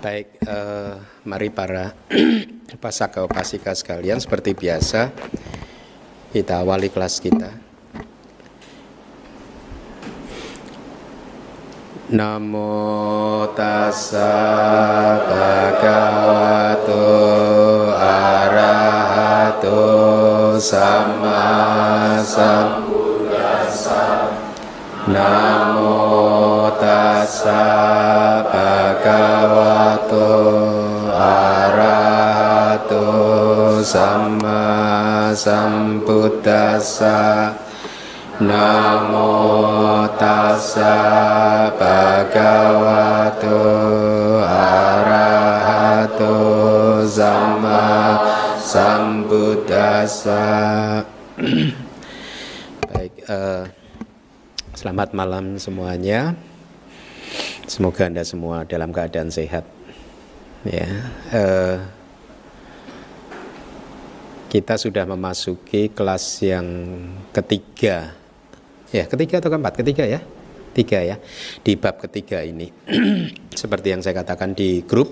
Baik, mari para pasaka upasika sekalian, seperti biasa kita awali kelas kita. Namo tassa bhagavato arahato sama sambuddhassa. Namo tassa bhagavato arahato sama sambuddhassa. Namo tassa bhagavato arahato sama sambuddhassa. Baik, selamat malam semuanya. Semoga Anda semua dalam keadaan sehat. Ya, kita sudah memasuki kelas yang ketiga. Ya, ketiga atau keempat? Ketiga ya? Tiga ya. Di bab ketiga ini. Seperti yang saya katakan di grup,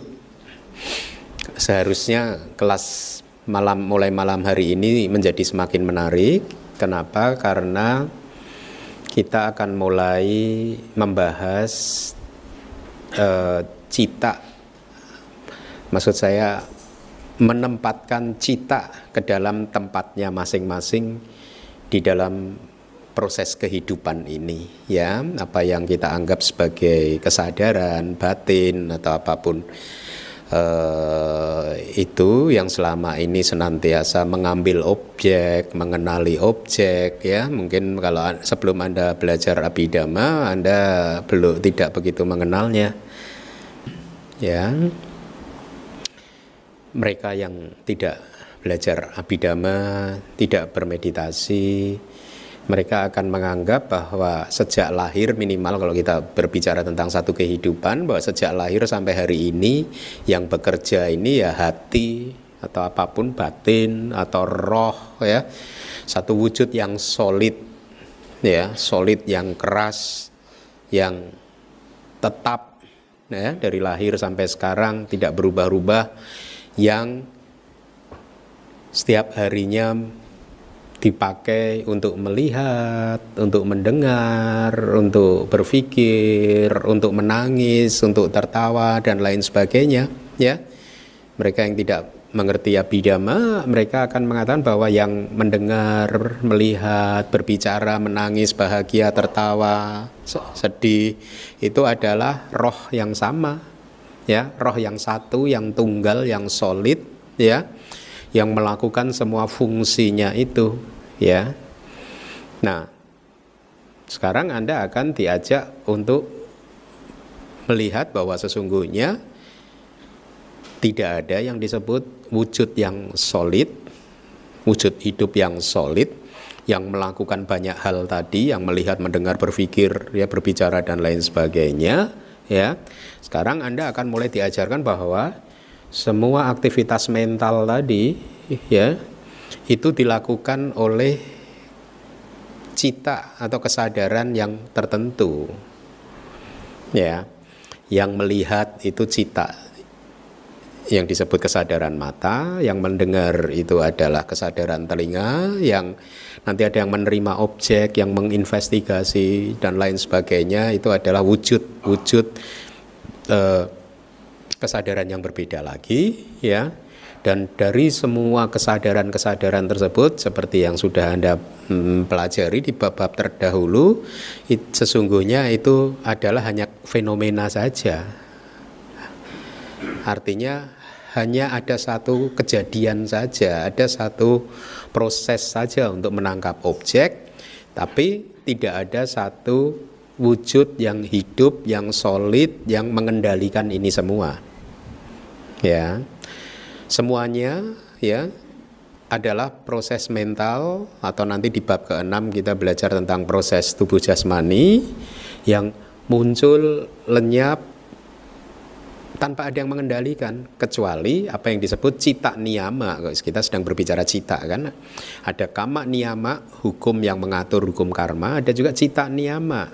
seharusnya kelas mulai malam hari ini menjadi semakin menarik. Kenapa? Karena kita akan mulai membahas cita. Maksud saya menempatkan cita ke dalam tempatnya masing-masing di dalam proses kehidupan ini, ya, apa yang kita anggap sebagai kesadaran batin atau apapun itu yang selama ini senantiasa mengambil objek, mengenali objek, ya. Mungkin kalau sebelum Anda belajar Abhidhamma, Anda tidak begitu mengenalnya, ya. Mereka yang tidak belajar Abhidhamma, tidak bermeditasi, mereka akan menganggap bahwa sejak lahir, minimal kalau kita berbicara tentang satu kehidupan, bahwa sejak lahir sampai hari ini yang bekerja ini ya hati atau apapun, batin atau roh, ya, satu wujud yang solid, ya, solid, yang keras, yang tetap, ya, dari lahir sampai sekarang tidak berubah-ubah, yang setiap harinya dipakai untuk melihat, untuk mendengar, untuk berpikir, untuk menangis, untuk tertawa dan lain sebagainya, ya. Mereka yang tidak mengerti Abhidhamma, mereka akan mengatakan bahwa yang mendengar, melihat, berbicara, menangis, bahagia, tertawa, sedih, itu adalah roh yang sama, ya, roh yang satu, yang tunggal, yang solid, ya, yang melakukan semua fungsinya itu, ya. Nah, sekarang Anda akan diajak untuk melihat bahwa sesungguhnya tidak ada yang disebut wujud yang solid, wujud hidup yang solid, yang melakukan banyak hal tadi, yang melihat, mendengar, berpikir, ya, berbicara dan lain sebagainya, ya. Sekarang Anda akan mulai diajarkan bahwa semua aktivitas mental tadi, ya, itu dilakukan oleh cita atau kesadaran yang tertentu, ya. Yang melihat itu cita, yang disebut kesadaran mata. Yang mendengar itu adalah kesadaran telinga. Yang nanti ada yang menerima objek, yang menginvestigasi dan lain sebagainya, itu adalah wujud kesadaran yang berbeda lagi, ya. Dan dari semua kesadaran-kesadaran tersebut, seperti yang sudah Anda pelajari di bab-bab terdahulu, sesungguhnya itu adalah hanya fenomena saja. Artinya hanya ada satu kejadian saja, ada satu proses saja untuk menangkap objek, tapi tidak ada satu wujud yang hidup, yang solid, yang mengendalikan ini semua. Ya, semuanya, ya, adalah proses mental, atau nanti di bab ke-6 kita belajar tentang proses tubuh jasmani yang muncul lenyap tanpa ada yang mengendalikan, kecuali apa yang disebut cita niyama. Kita sedang berbicara cita, kan? Ada kama niyama, hukum yang mengatur hukum karma. Ada juga cita niyama,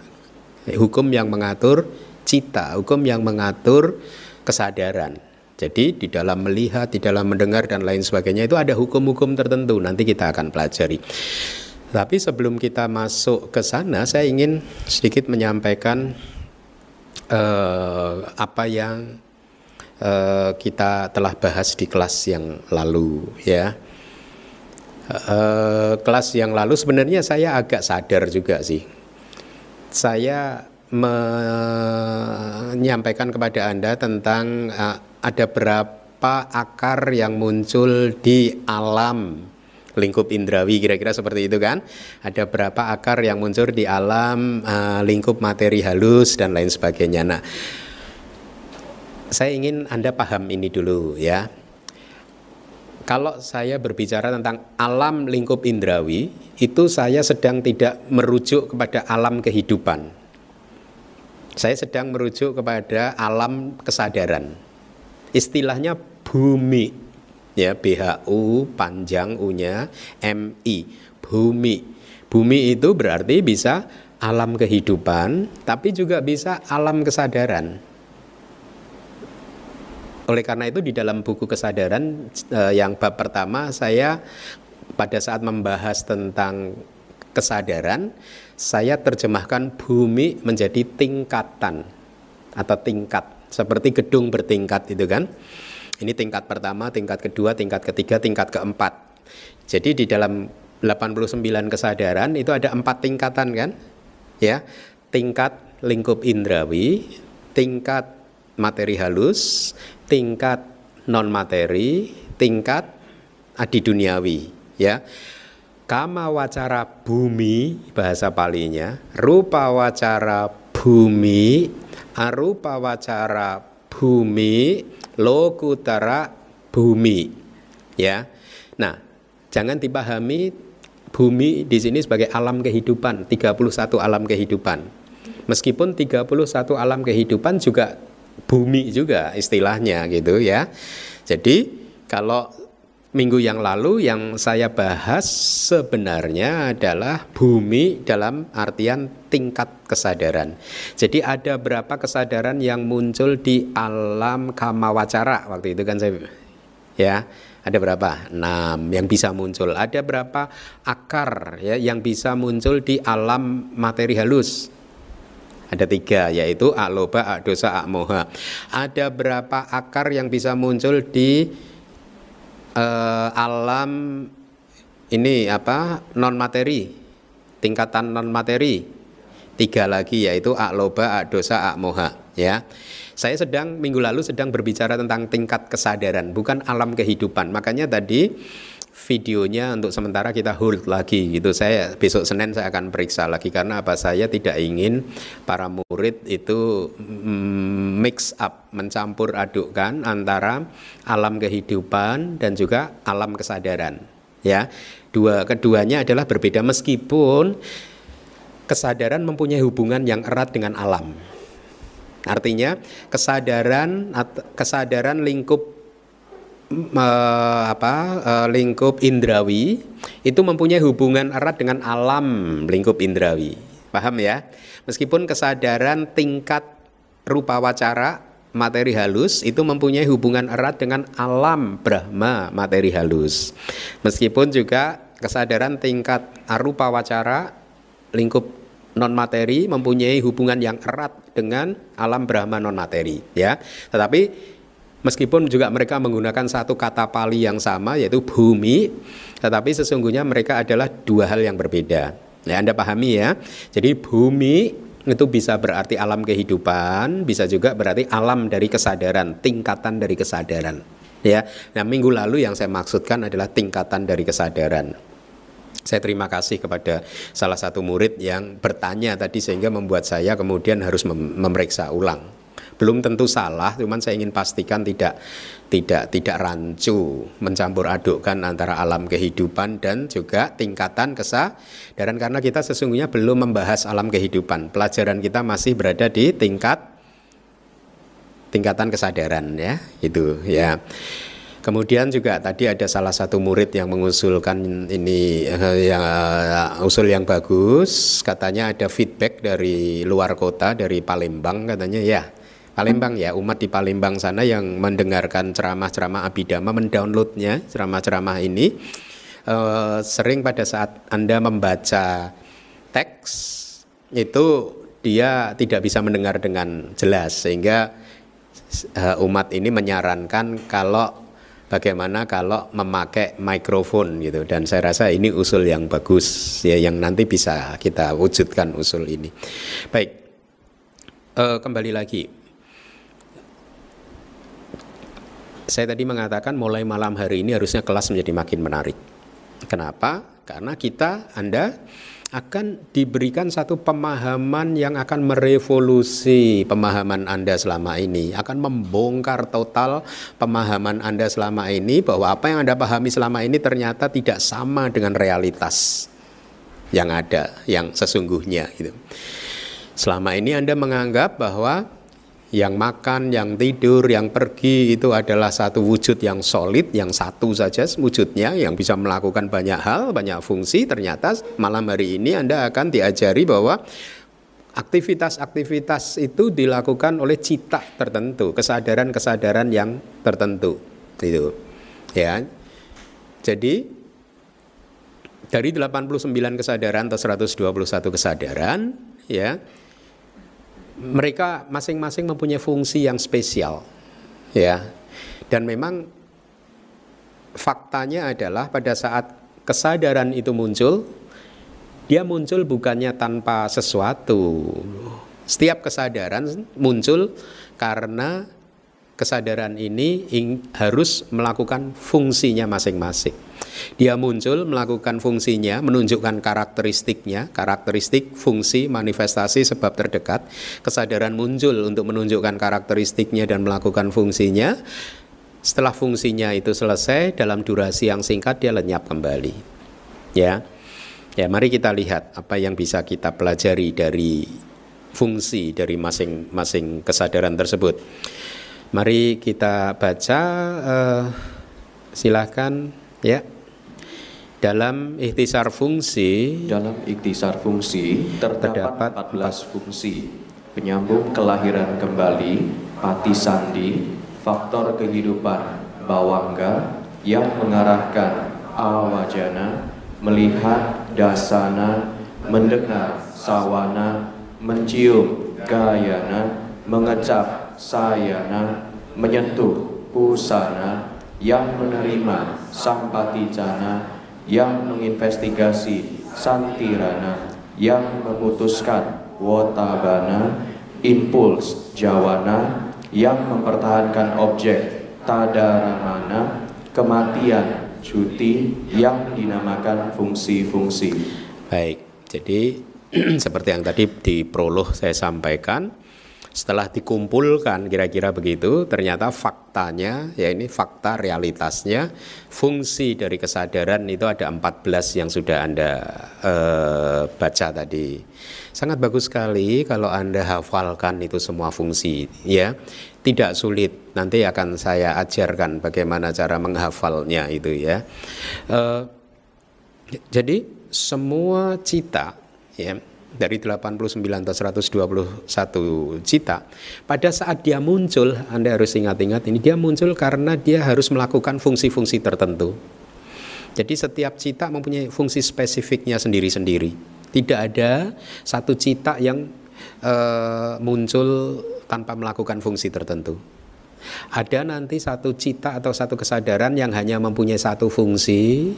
hukum yang mengatur cita, hukum yang mengatur kesadaran. Jadi di dalam melihat, di dalam mendengar dan lain sebagainya itu ada hukum-hukum tertentu, nanti kita akan pelajari. Tapi sebelum kita masuk ke sana, saya ingin sedikit menyampaikan apa yang kita telah bahas di kelas yang lalu, ya. Kelas yang lalu sebenarnya saya agak sadar juga sih. Saya menyampaikan kepada Anda tentang ada berapa akar yang muncul di alam lingkup indrawi, kira-kira seperti itu kan. Ada berapa akar yang muncul di alam lingkup materi halus dan lain sebagainya. Nah, saya ingin Anda paham ini dulu ya. Kalau saya berbicara tentang alam lingkup indrawi, itu saya sedang tidak merujuk kepada alam kehidupan. Saya sedang merujuk kepada alam kesadaran. Istilahnya bumi, ya, BHU panjang U-nya MI, bumi. Bumi itu berarti bisa alam kehidupan, tapi juga bisa alam kesadaran. Oleh karena itu di dalam buku kesadaran yang bab pertama, saya pada saat membahas tentang kesadaran, saya terjemahkan bumi menjadi tingkatan atau tingkat, seperti gedung bertingkat itu kan. Ini tingkat pertama, tingkat kedua, tingkat ketiga, tingkat keempat. Jadi di dalam 89 kesadaran itu ada 4 tingkatan kan? Ya, tingkat lingkup indrawi, tingkat materi halus, tingkat non materi, tingkat adiduniawi, ya. Kama wacara bumi bahasa Palinya, rupa wacara bumi, arupa wacara bumi, lokutara bumi, ya. Nah, jangan dipahami bumi di sini sebagai alam kehidupan, 31 alam kehidupan. Meskipun 31 alam kehidupan juga bumi juga istilahnya gitu ya. Jadi kalau minggu yang lalu yang saya bahas sebenarnya adalah bumi dalam artian tingkat kesadaran. Jadi ada berapa kesadaran yang muncul di alam kamawacara waktu itu kan saya, ya, ada berapa? 6 yang bisa muncul. Ada berapa akar ya yang bisa muncul di alam materi halus? Ada 3, yaitu aloba, dosa, moha. Ada berapa akar yang bisa muncul di alam ini apa, non materi, tingkatan non materi? 3 lagi, yaitu aloba, dosa, moha, ya. Saya minggu lalu sedang berbicara tentang tingkat kesadaran, bukan alam kehidupan. Makanya tadi videonya untuk sementara kita hold lagi gitu. Saya besok Senin saya akan periksa lagi, karena apa, saya tidak ingin para murid itu mix up, mencampur adukkan antara alam kehidupan dan juga alam kesadaran, ya. Keduanya adalah berbeda, meskipun kesadaran mempunyai hubungan yang erat dengan alam. Artinya kesadaran lingkup lingkup indrawi itu mempunyai hubungan erat dengan alam lingkup indrawi. Paham ya? Meskipun kesadaran tingkat rupa wacara materi halus itu mempunyai hubungan erat dengan alam Brahma materi halus. Meskipun juga kesadaran tingkat arupa wacara lingkup non materi mempunyai hubungan yang erat dengan alam Brahma non materi, ya. Tetapi meskipun juga mereka menggunakan satu kata Pali yang sama, yaitu bumi, tetapi sesungguhnya mereka adalah 2 hal yang berbeda. Ya, Anda pahami ya. Jadi bumi itu bisa berarti alam kehidupan, bisa juga berarti alam dari kesadaran, tingkatan dari kesadaran. Ya. Nah, minggu lalu yang saya maksudkan adalah tingkatan dari kesadaran. Saya terima kasih kepada salah satu murid yang bertanya tadi, sehingga membuat saya kemudian harus memeriksa ulang. Belum tentu salah, cuman saya ingin pastikan tidak rancu mencampur adukkan antara alam kehidupan dan juga tingkatan kesadaran, karena kita sesungguhnya belum membahas alam kehidupan. Pelajaran kita masih berada di tingkatan kesadaran, ya, itu ya. Kemudian juga tadi ada salah satu murid yang mengusulkan ini usul yang bagus, katanya ada feedback dari luar kota, dari Palembang katanya, ya. Palembang ya, umat di Palembang sana yang mendengarkan ceramah-ceramah Abhidhamma, mendownloadnya ceramah-ceramah ini, sering pada saat Anda membaca teks itu dia tidak bisa mendengar dengan jelas, sehingga umat ini menyarankan bagaimana kalau memakai mikrofon gitu, dan saya rasa ini usul yang bagus ya, yang nanti bisa kita wujudkan usul ini. Baik, kembali lagi. Saya tadi mengatakan mulai malam hari ini harusnya kelas menjadi makin menarik. Kenapa? Karena Anda akan diberikan satu pemahaman yang akan merevolusi pemahaman Anda selama ini, akan membongkar total pemahaman Anda selama ini, bahwa apa yang Anda pahami selama ini ternyata tidak sama dengan realitas yang ada, yang sesungguhnya gitu. Selama ini Anda menganggap bahwa yang makan, yang tidur, yang pergi itu adalah satu wujud yang solid, yang satu saja wujudnya, yang bisa melakukan banyak hal, banyak fungsi. Ternyata malam hari ini Anda akan diajari bahwa aktivitas-aktivitas itu dilakukan oleh cita tertentu, kesadaran-kesadaran yang tertentu. Itu. Ya. Jadi dari 89 kesadaran atau 121 kesadaran, ya, mereka masing-masing mempunyai fungsi yang spesial, ya. Dan memang faktanya adalah pada saat kesadaran itu muncul, dia muncul bukannya tanpa sesuatu. Setiap kesadaran muncul karena kesadaran ini harus melakukan fungsinya masing-masing. Dia muncul melakukan fungsinya, menunjukkan karakteristiknya, karakteristik, fungsi, manifestasi, sebab terdekat. Kesadaran muncul untuk menunjukkan karakteristiknya dan melakukan fungsinya. Setelah fungsinya itu selesai, dalam durasi yang singkat dia lenyap kembali. Ya, mari kita lihat apa yang bisa kita pelajari dari fungsi dari masing-masing kesadaran tersebut. Mari kita baca, silakan ya. Dalam ikhtisar fungsi terdapat 14 fungsi: penyambung kelahiran kembali, pati sandi, faktor kehidupan, bawangga, yang mengarahkan, awajana, melihat, dasana, mendengar, sawana, mencium, gayana, mengecap, sayana, menyentuh, pusana, yang menerima, sampaticana, yang menginvestigasi, santirana, yang memutuskan, wotabana, impuls, jawana, yang mempertahankan objek, tadaramana, kematian, cuti, yang dinamakan fungsi-fungsi. Baik, jadi seperti yang tadi di prolog saya sampaikan, setelah dikumpulkan kira-kira begitu, ternyata faktanya, ya ini fakta realitasnya, fungsi dari kesadaran itu ada 14 yang sudah Anda baca tadi. Sangat bagus sekali kalau Anda hafalkan itu semua fungsi, ya. Tidak sulit, nanti akan saya ajarkan bagaimana cara menghafalnya itu, ya. Jadi semua cita, ya, dari 89 atau 121 cita, pada saat dia muncul, Anda harus ingat-ingat ini, dia muncul karena dia harus melakukan fungsi-fungsi tertentu. Jadi setiap cita mempunyai fungsi spesifiknya sendiri-sendiri. Tidak ada satu cita yang muncul tanpa melakukan fungsi tertentu. Ada nanti satu cita atau satu kesadaran yang hanya mempunyai satu fungsi,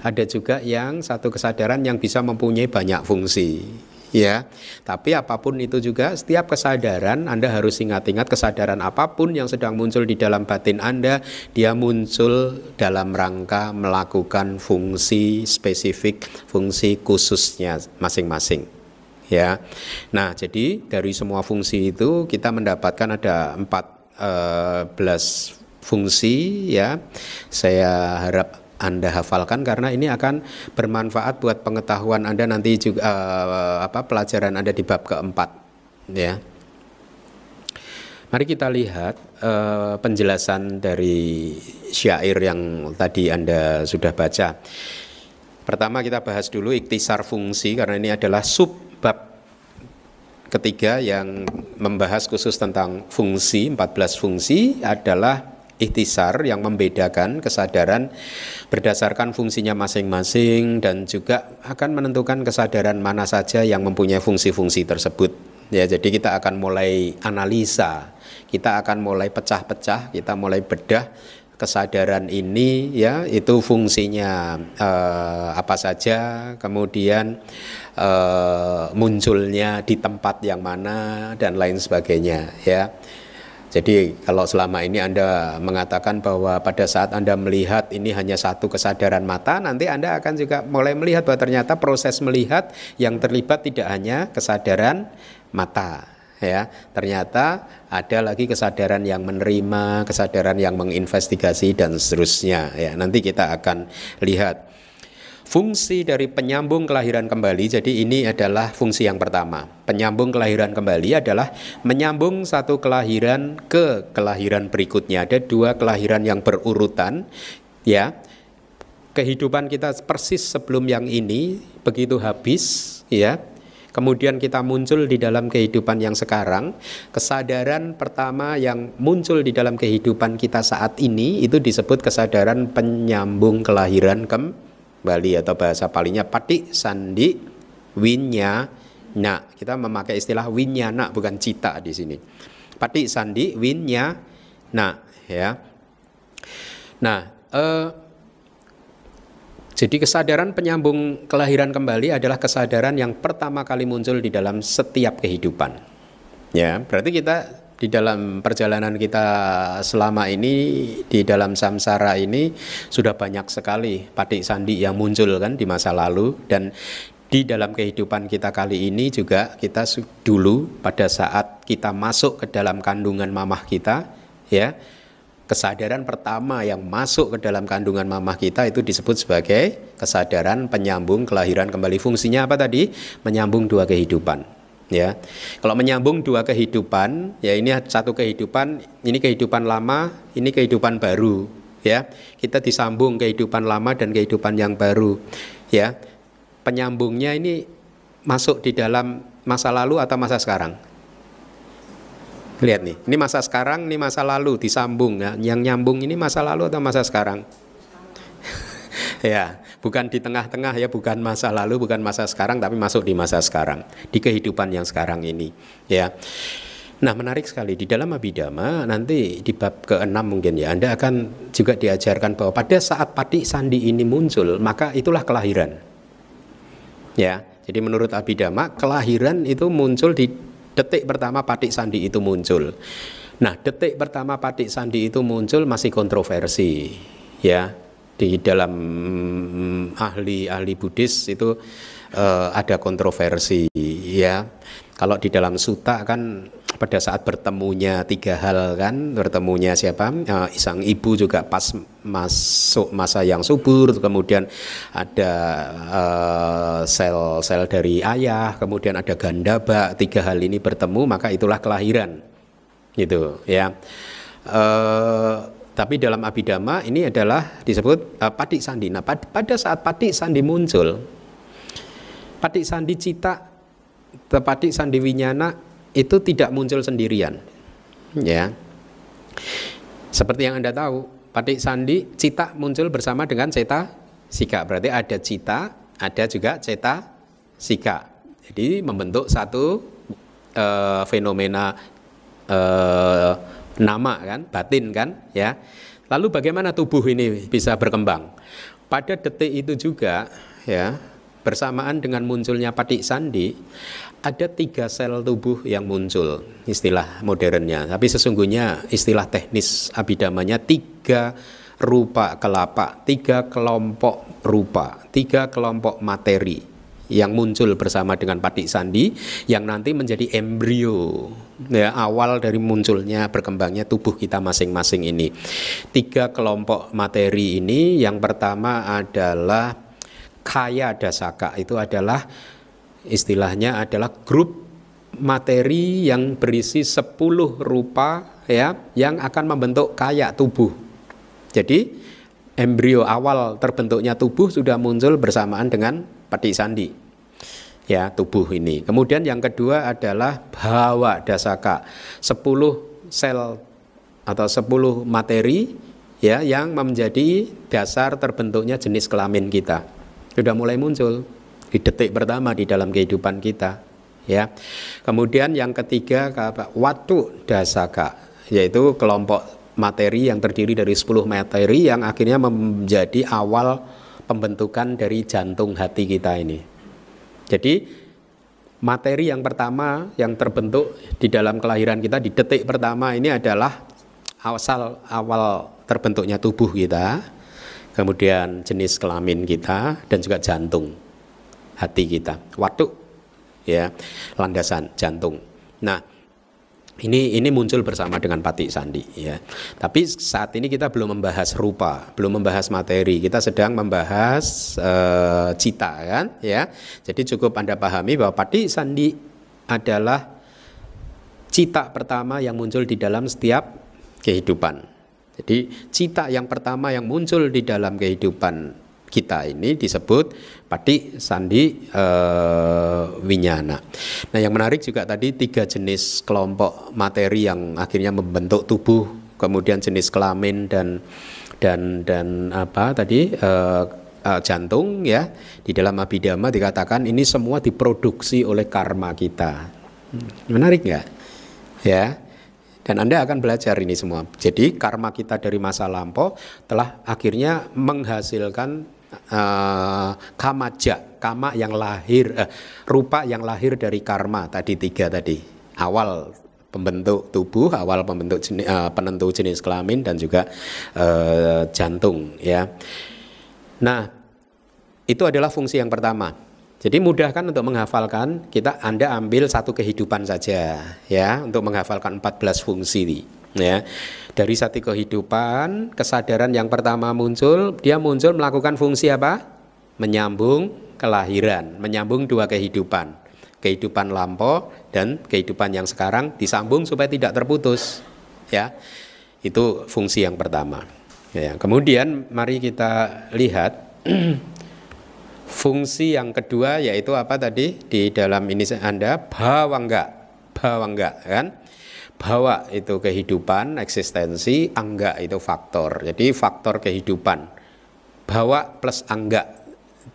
ada juga yang satu kesadaran yang bisa mempunyai banyak fungsi. Ya, tapi apapun itu juga, setiap kesadaran Anda harus ingat-ingat, kesadaran apapun yang sedang muncul di dalam batin Anda, dia muncul dalam rangka melakukan fungsi spesifik, fungsi khususnya masing-masing. Ya, nah jadi dari semua fungsi itu kita mendapatkan ada 14 fungsi, ya. Saya harap Anda hafalkan karena ini akan bermanfaat buat pengetahuan Anda nanti juga, pelajaran Anda di bab keempat, ya. Mari kita lihat penjelasan dari syair yang tadi Anda sudah baca. Pertama kita bahas dulu ikhtisar fungsi, karena ini adalah subbab ketiga yang membahas khusus tentang fungsi, 14 fungsi adalah ikhtisar yang membedakan kesadaran berdasarkan fungsinya masing-masing dan juga akan menentukan kesadaran mana saja yang mempunyai fungsi-fungsi tersebut. Ya, jadi kita akan mulai analisa, kita akan mulai pecah-pecah, kita mulai bedah kesadaran ini, ya, itu fungsinya apa saja, kemudian munculnya di tempat yang mana dan lain sebagainya, ya. Jadi kalau selama ini Anda mengatakan bahwa pada saat Anda melihat ini hanya satu kesadaran mata, nanti Anda akan juga mulai melihat bahwa ternyata proses melihat yang terlibat tidak hanya kesadaran mata, ya. Ternyata ada lagi kesadaran yang menerima, kesadaran yang menginvestigasi dan seterusnya, ya. Nanti kita akan lihat fungsi dari penyambung kelahiran kembali. Jadi ini adalah fungsi yang pertama. Penyambung kelahiran kembali adalah menyambung satu kelahiran ke kelahiran berikutnya. Ada dua kelahiran yang berurutan, ya. Kehidupan kita persis sebelum yang ini, begitu habis, ya. Kemudian kita muncul di dalam kehidupan yang sekarang. Kesadaran pertama yang muncul di dalam kehidupan kita saat ini itu disebut kesadaran penyambung kelahiran kembali, atau bahasa palingnya pati sandi winyana. Kita memakai istilah winyana, bukan cita di sini. Pati sandi winyana, ya. Nah, jadi kesadaran penyambung kelahiran kembali adalah kesadaran yang pertama kali muncul di dalam setiap kehidupan. Ya, berarti kita di dalam perjalanan kita selama ini, di dalam samsara ini sudah banyak sekali patik sandi yang muncul kan di masa lalu, dan di dalam kehidupan kita kali ini juga kita dulu pada saat kita masuk ke dalam kandungan mamah kita, ya, kesadaran pertama yang masuk ke dalam kandungan mamah kita itu disebut sebagai kesadaran penyambung kelahiran kembali. Fungsinya apa tadi? Menyambung dua kehidupan, ya. Kalau menyambung dua kehidupan, ya, ini satu kehidupan, ini kehidupan lama, ini kehidupan baru, ya. Kita disambung kehidupan lama dan kehidupan yang baru, ya. Penyambungnya ini masuk di dalam masa lalu atau masa sekarang? Lihat nih, ini masa sekarang, ini masa lalu, disambung, ya. Yang nyambung ini masa lalu atau masa sekarang? Ya, bukan di tengah-tengah, ya, bukan masa lalu, bukan masa sekarang, tapi masuk di masa sekarang, di kehidupan yang sekarang ini, ya. Nah, menarik sekali di dalam Abhidhamma nanti di bab ke-6 mungkin, ya, Anda akan juga diajarkan bahwa pada saat pati sandi ini muncul, maka itulah kelahiran. Ya, jadi menurut Abhidhamma kelahiran itu muncul di detik pertama patik sandi itu muncul. Nah, detik pertama patik sandi itu muncul masih kontroversi, ya. Di dalam ahli Buddhis itu ada kontroversi, ya. Kalau di dalam sutta kan pada saat bertemunya tiga hal kan, bertemunya siapa? Sang ibu juga pas masuk masa yang subur, kemudian ada sel-sel dari ayah, kemudian ada gandaba, tiga hal ini bertemu maka itulah kelahiran, gitu, ya. Tapi dalam Abhidhamma ini adalah disebut patik sandi. Nah, pada saat patik sandi muncul, patik sandi cita, patik sandi winyana itu tidak muncul sendirian, ya. Seperti yang Anda tahu, patik sandi cita muncul bersama dengan ceta sika. Berarti ada cita, ada juga ceta sika. Jadi membentuk satu fenomena nama kan, batin kan, ya. Lalu bagaimana tubuh ini bisa berkembang? Pada detik itu juga, ya, bersamaan dengan munculnya patik sandi, ada 3 sel tubuh yang muncul, istilah modernnya. Tapi sesungguhnya istilah teknis Abhidammanya 3 rupa kelapa, 3 kelompok rupa, 3 kelompok materi yang muncul bersama dengan patik sandi, yang nanti menjadi embrio, ya, awal dari munculnya berkembangnya tubuh kita masing-masing ini. 3 kelompok materi ini, yang pertama adalah kaya dasaka, itu adalah istilahnya adalah grup materi yang berisi 10 rupa, ya, yang akan membentuk kaya tubuh. Jadi embrio awal terbentuknya tubuh sudah muncul bersamaan dengan patik sandi. ya, tubuh ini. Kemudian yang kedua adalah bhawa dasaka, 10 sel atau 10 materi ya yang menjadi dasar terbentuknya jenis kelamin kita. Sudah mulai muncul di detik pertama di dalam kehidupan kita, ya. Kemudian yang ketiga watu dasaka, yaitu kelompok materi yang terdiri dari 10 materi yang akhirnya menjadi awal pembentukan dari jantung hati kita ini. Jadi materi yang pertama yang terbentuk di dalam kelahiran kita di detik pertama ini adalah awal terbentuknya tubuh kita, kemudian jenis kelamin kita, dan juga jantung hati kita. Watu, ya, landasan jantung. Nah, ini muncul bersama dengan Pati Sandi, ya. Tapi saat ini kita belum membahas rupa, belum membahas materi. Kita sedang membahas cita, kan, ya. Jadi cukup Anda pahami bahwa Pati Sandi adalah cita pertama yang muncul di dalam setiap kehidupan. Jadi cita yang pertama yang muncul di dalam kehidupan kita ini disebut Pati Sandi Winyana. Nah, yang menarik juga tadi 3 jenis kelompok materi yang akhirnya membentuk tubuh, kemudian jenis kelamin dan apa tadi jantung, ya. Di dalam Abhidhamma dikatakan ini semua diproduksi oleh karma kita. Menarik nggak? Ya. Dan Anda akan belajar ini semua. Jadi karma kita dari masa lampau telah akhirnya menghasilkan kama yang lahir, rupa yang lahir dari karma tadi 3 tadi. Awal pembentuk tubuh, awal pembentuk penentu jenis kelamin, dan juga jantung, ya. Nah, itu adalah fungsi yang pertama. Jadi mudahkan untuk menghafalkan, Anda ambil satu kehidupan saja, ya, untuk menghafalkan 14 fungsi, ya. Dari satu kehidupan, kesadaran yang pertama muncul, dia muncul melakukan fungsi apa? Menyambung kelahiran, menyambung 2 kehidupan. Kehidupan lampau dan kehidupan yang sekarang disambung supaya tidak terputus, ya. Itu fungsi yang pertama. Ya, kemudian mari kita lihat fungsi yang kedua, yaitu apa tadi di dalam ini Anda, bawangga, kan? Bawa itu kehidupan, eksistensi, angga itu faktor. Jadi faktor kehidupan. Bawa plus angga.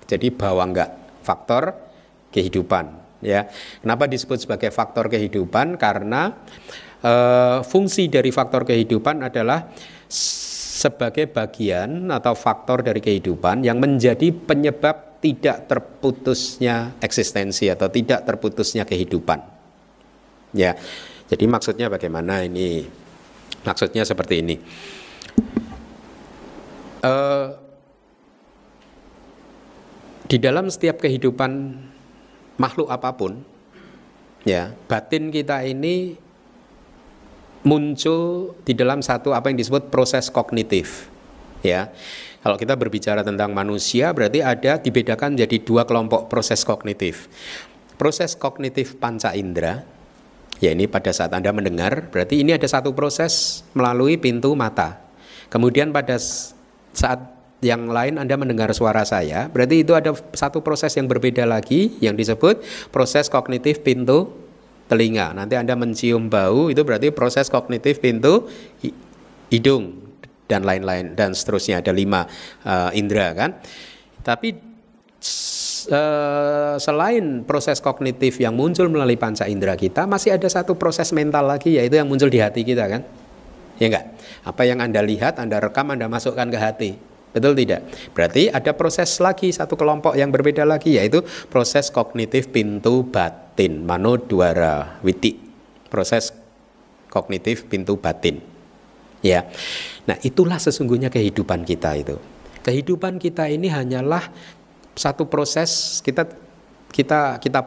Jadi bawangga, faktor kehidupan, ya. Kenapa disebut sebagai faktor kehidupan? Karena fungsi dari faktor kehidupan adalah sebagai bagian atau faktor dari kehidupan yang menjadi penyebab tidak terputusnya eksistensi atau tidak terputusnya kehidupan, ya. Jadi maksudnya bagaimana ini? Maksudnya seperti ini. Di dalam setiap kehidupan makhluk apapun, ya, batin kita ini muncul di dalam satu apa yang disebut proses kognitif, ya. Kalau kita berbicara tentang manusia, berarti ada dibedakan jadi 2 kelompok proses kognitif. Proses kognitif panca indera, ya, ini pada saat Anda mendengar, berarti ini ada satu proses melalui pintu mata. Kemudian pada saat yang lain Anda mendengar suara saya, berarti itu ada satu proses yang berbeda lagi yang disebut proses kognitif pintu telinga. Nanti Anda mencium bau, itu berarti proses kognitif pintu hidung, dan lain-lain, dan seterusnya. Ada 5 indera, kan. Tapi selain proses kognitif yang muncul melalui panca indera kita, masih ada satu proses mental lagi, yaitu yang muncul di hati kita, kan. Ya enggak? Apa yang Anda lihat, Anda rekam, Anda masukkan ke hati. Betul tidak? Berarti ada proses lagi, satu kelompok yang berbeda lagi, yaitu proses kognitif pintu batin, manodwara witi. Proses kognitif pintu batin, ya. Nah, itulah sesungguhnya kehidupan kita itu. Kehidupan kita ini hanyalah satu proses. Kita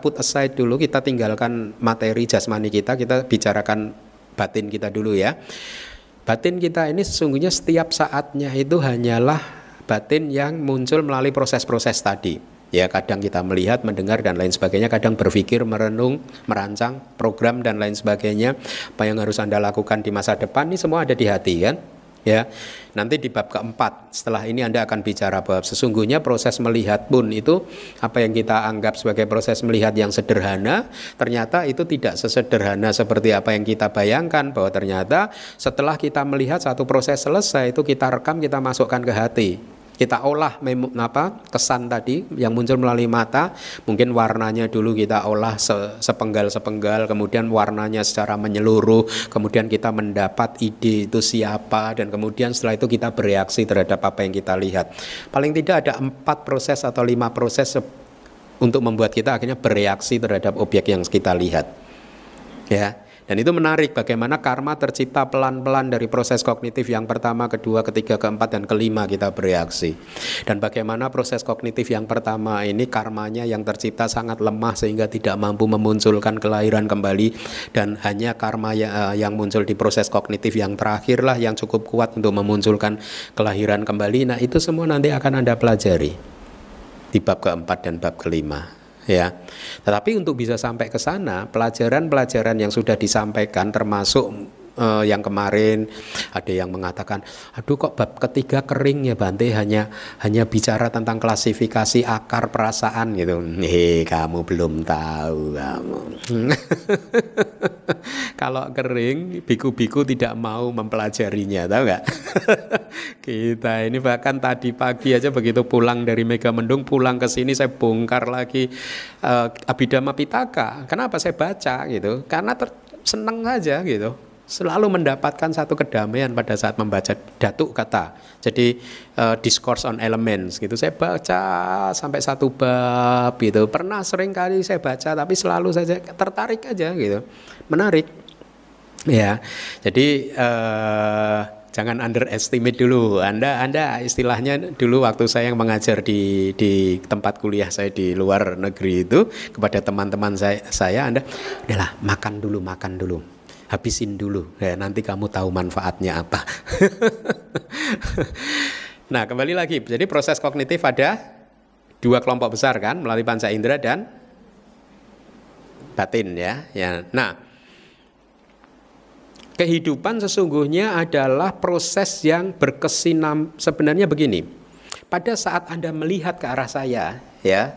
put aside dulu, kita tinggalkan materi jasmani kita bicarakan batin kita dulu, ya. Batin kita ini sesungguhnya setiap saatnya itu hanyalah batin yang muncul melalui proses-proses tadi. Ya, kadang kita melihat, mendengar, dan lain sebagainya. Kadang berpikir, merenung, merancang program dan lain sebagainya. Apa yang harus Anda lakukan di masa depan, ini semua ada di hati, kan? Ya, nanti di bab keempat setelah ini Anda akan bicara bahwa sesungguhnya proses melihat pun itu apa yang kita anggap sebagai proses melihat yang sederhana, ternyata itu tidak sesederhana seperti apa yang kita bayangkan, bahwa ternyata setelah kita melihat satu proses selesai itu kita rekam, kita masukkan ke hati. Kita olah kesan tadi yang muncul melalui mata, mungkin warnanya dulu kita olah sepenggal-sepenggal, kemudian warnanya secara menyeluruh, kemudian kita mendapat ide itu siapa, dan kemudian setelah itu kita bereaksi terhadap apa yang kita lihat. Paling tidak ada 4 proses atau 5 proses untuk membuat kita akhirnya bereaksi terhadap objek yang kita lihat. Ya. Dan itu menarik bagaimana karma tercipta pelan-pelan dari proses kognitif yang pertama, kedua, ketiga, keempat, dan kelima kita bereaksi. Dan bagaimana proses kognitif yang pertama ini karmanya yang tercipta sangat lemah sehingga tidak mampu memunculkan kelahiran kembali. Dan hanya karma yang muncul di proses kognitif yang terakhir lah yang cukup kuat untuk memunculkan kelahiran kembali. Nah itu semua nanti akan Anda pelajari di bab keempat dan bab kelima. Ya, tetapi untuk bisa sampai ke sana, pelajaran-pelajaran yang sudah disampaikan termasuk yang kemarin ada yang mengatakan, aduh kok bab ketiga kering ya Bante, hanya bicara tentang klasifikasi akar perasaan gitu. Kamu belum tahu kamu. Kalau kering, biku-biku tidak mau mempelajarinya, tahu nggak? Kita ini bahkan tadi pagi aja begitu pulang dari Megamendung, pulang ke sini saya bongkar lagi Abhidhamma Pitaka. Kenapa saya baca gitu? Karena seneng aja gitu. Selalu mendapatkan satu kedamaian pada saat membaca datuk kata. Jadi Discourse on Elements gitu. Saya baca sampai 1 bab gitu. Pernah sering kali saya baca, tapi selalu saja tertarik aja gitu. Menarik. Ya. Jadi jangan underestimate dulu. Anda istilahnya dulu waktu saya yang mengajar di tempat kuliah saya di luar negeri itu, kepada teman-teman saya Anda udahlah makan dulu, habisin dulu ya, nanti kamu tahu manfaatnya apa. Nah kembali lagi, jadi proses kognitif ada 2 kelompok besar kan, melalui panca indera dan batin ya. Nah kehidupan sesungguhnya adalah proses yang berkesinam. Sebenarnya begini, pada saat Anda melihat ke arah saya ya,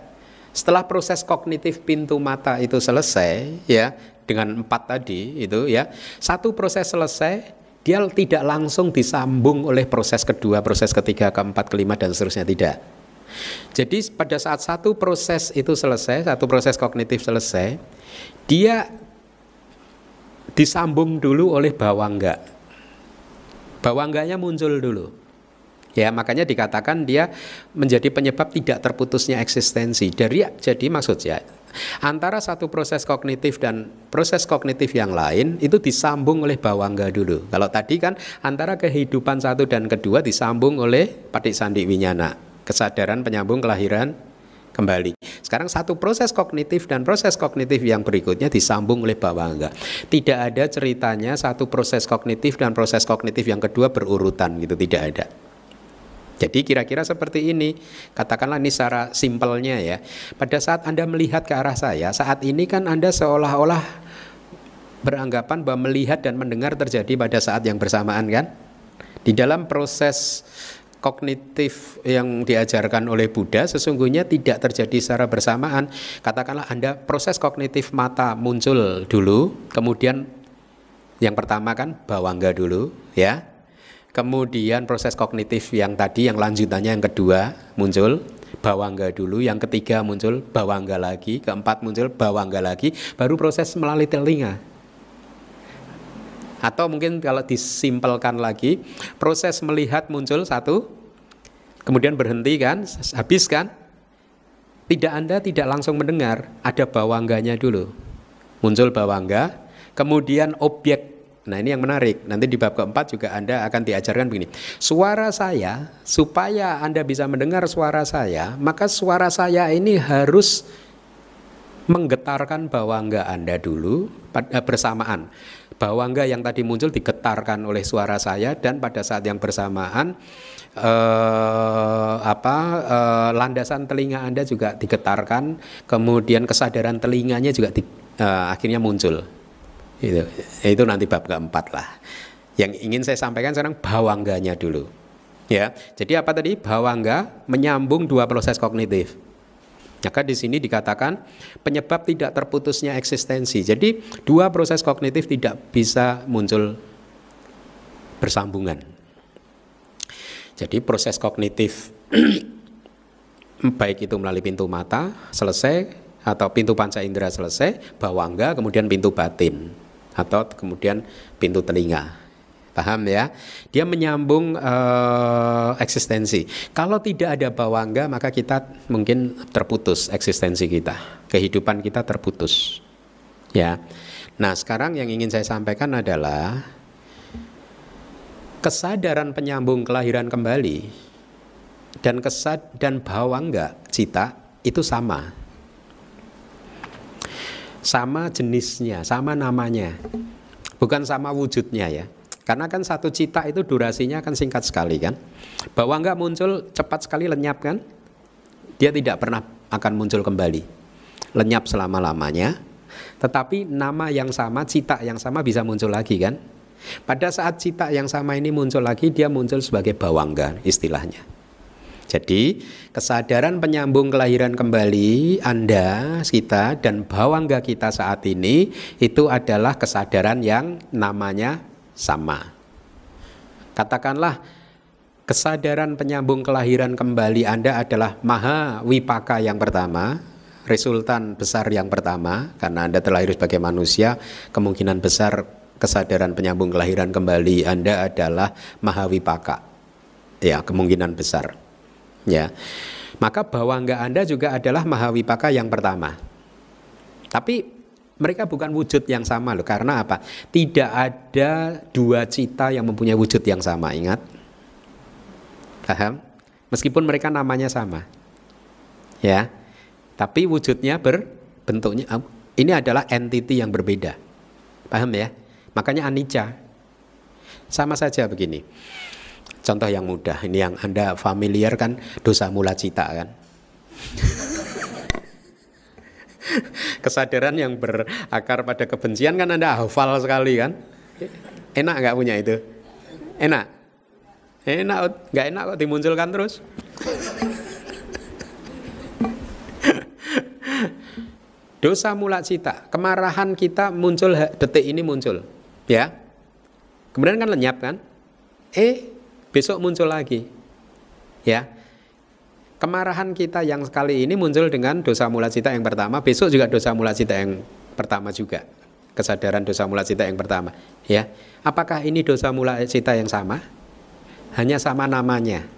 setelah proses kognitif pintu mata itu selesai ya, dengan 4 tadi itu ya, satu proses selesai, dia tidak langsung disambung oleh proses kedua, proses ketiga, keempat, kelima, dan seterusnya, tidak. Jadi pada saat satu proses itu selesai, satu proses kognitif selesai, dia disambung dulu oleh bawangga. Bawangganya muncul dulu. Ya, makanya dikatakan dia menjadi penyebab tidak terputusnya eksistensi. Jadi maksudnya antara satu proses kognitif dan proses kognitif yang lain itu disambung oleh bawangga dulu. Kalau tadi kan antara kehidupan satu dan kedua disambung oleh paticca viññāṇa, kesadaran penyambung kelahiran kembali. Sekarang satu proses kognitif dan proses kognitif yang berikutnya disambung oleh bawangga. Tidak ada ceritanya satu proses kognitif dan proses kognitif yang kedua berurutan gitu, tidak ada. Jadi kira-kira seperti ini, katakanlah ini secara simpelnya ya. Pada saat Anda melihat ke arah saya, saat ini kan Anda seolah-olah beranggapan bahwa melihat dan mendengar terjadi pada saat yang bersamaan kan? Di dalam proses kognitif yang diajarkan oleh Buddha sesungguhnya tidak terjadi secara bersamaan. Katakanlah Anda proses kognitif mata muncul dulu, kemudian yang pertama kan bawangga dulu ya. Kemudian proses kognitif yang tadi, yang lanjutannya yang kedua muncul bawangga dulu, yang ketiga muncul bawangga lagi, keempat muncul bawangga lagi, baru proses melalui telinga. Atau mungkin kalau disimpelkan lagi, proses melihat muncul satu, kemudian berhenti kan, habis kan, Anda tidak langsung mendengar, ada bawangganya dulu, muncul bawangga, kemudian objek. Nah ini yang menarik, nanti di bab keempat juga Anda akan diajarkan begini. Suara saya, supaya Anda bisa mendengar suara saya, maka suara saya ini harus menggetarkan bawangga Anda dulu bersamaan. Bawangga yang tadi muncul digetarkan oleh suara saya, dan pada saat yang bersamaan landasan telinga Anda juga digetarkan, kemudian kesadaran telinganya juga akhirnya muncul. Itu nanti bab keempat lah. Yang ingin saya sampaikan sekarang bawangganya dulu. Ya, jadi apa tadi? Bawangga menyambung dua proses kognitif. Maka di sini dikatakan penyebab tidak terputusnya eksistensi. Jadi dua proses kognitif tidak bisa muncul bersambungan. Jadi proses kognitif baik itu melalui pintu mata selesai atau pintu panca indera selesai, bawangga kemudian pintu batin atau kemudian pintu telinga. Paham ya? Dia menyambung eksistensi. Kalau tidak ada bawangga maka kita mungkin terputus eksistensi kita, kehidupan kita terputus. Ya. Nah, sekarang yang ingin saya sampaikan adalah kesadaran penyambung kelahiran kembali dan bawangga cita itu sama. Sama jenisnya, sama namanya. Bukan sama wujudnya ya. Karena kan satu cita itu durasinya kan singkat sekali kan. Bawangga muncul cepat sekali, lenyap kan. Dia tidak pernah akan muncul kembali. Lenyap selama-lamanya. Tetapi nama yang sama, cita yang sama bisa muncul lagi kan. Pada saat cita yang sama ini muncul lagi, dia muncul sebagai bawangga istilahnya. Jadi kesadaran penyambung kelahiran kembali Anda, kita dan bawangga kita saat ini itu adalah kesadaran yang namanya sama. Katakanlah kesadaran penyambung kelahiran kembali Anda adalah maha wipaka yang pertama, resultan besar yang pertama. Karena Anda terlahir sebagai manusia, kemungkinan besar kesadaran penyambung kelahiran kembali Anda adalah mahawipaka. Ya, kemungkinan besar. Ya. Maka bawangga Anda juga adalah mahawipaka yang pertama. Tapi mereka bukan wujud yang sama loh. Karena apa? Tidak ada dua cita yang mempunyai wujud yang sama, ingat. Paham? Meskipun mereka namanya sama. Ya. Tapi wujudnya bentuknya ini adalah entity yang berbeda. Paham ya? Makanya anicca. Sama saja begini. Contoh yang mudah, ini yang Anda familiar kan, dosa mula cita kan. Kesadaran yang berakar pada kebencian kan Anda hafal sekali kan. Enak nggak punya itu? Enak? Enak, nggak enak kok dimunculkan terus. Dosa mula cita, kemarahan kita muncul detik ini muncul. Ya, kemudian kan lenyap kan, besok muncul lagi, ya. Kemarahan kita yang sekali ini muncul dengan dosa mula cita yang pertama, besok juga dosa mula cita yang pertama juga, kesadaran dosa mula cita yang pertama, ya. Apakah ini dosa mula cita yang sama? Hanya sama namanya,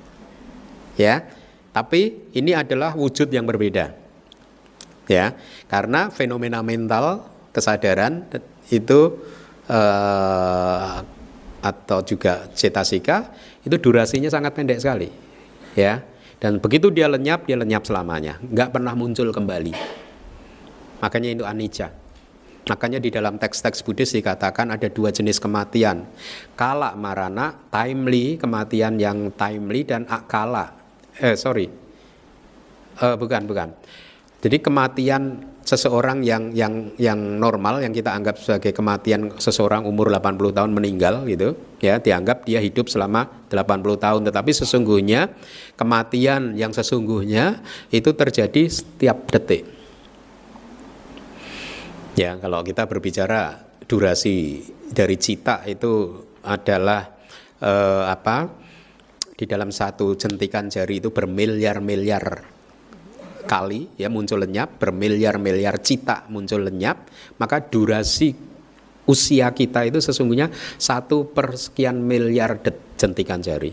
ya. Tapi ini adalah wujud yang berbeda, ya. Karena fenomena mental kesadaran itu atau juga cetasika itu durasinya sangat pendek sekali, ya. Dan begitu dia lenyap selamanya, nggak pernah muncul kembali. Makanya itu anicca. Makanya di dalam teks-teks Buddhis dikatakan ada dua jenis kematian, kala marana, timely, kematian yang timely, dan akala. Bukan. Jadi kematian seseorang yang normal, yang kita anggap sebagai kematian seseorang umur 80 tahun meninggal gitu, ya, dianggap dia hidup selama 80 tahun, tetapi sesungguhnya kematian yang sesungguhnya itu terjadi setiap detik. Ya, kalau kita berbicara durasi dari cita itu adalah di dalam satu jentikan jari itu bermiliar-miliar kali ya muncul lenyap, bermiliar-miliar cita muncul lenyap, maka durasi usia kita itu sesungguhnya 1/sekian miliar jentikan jari.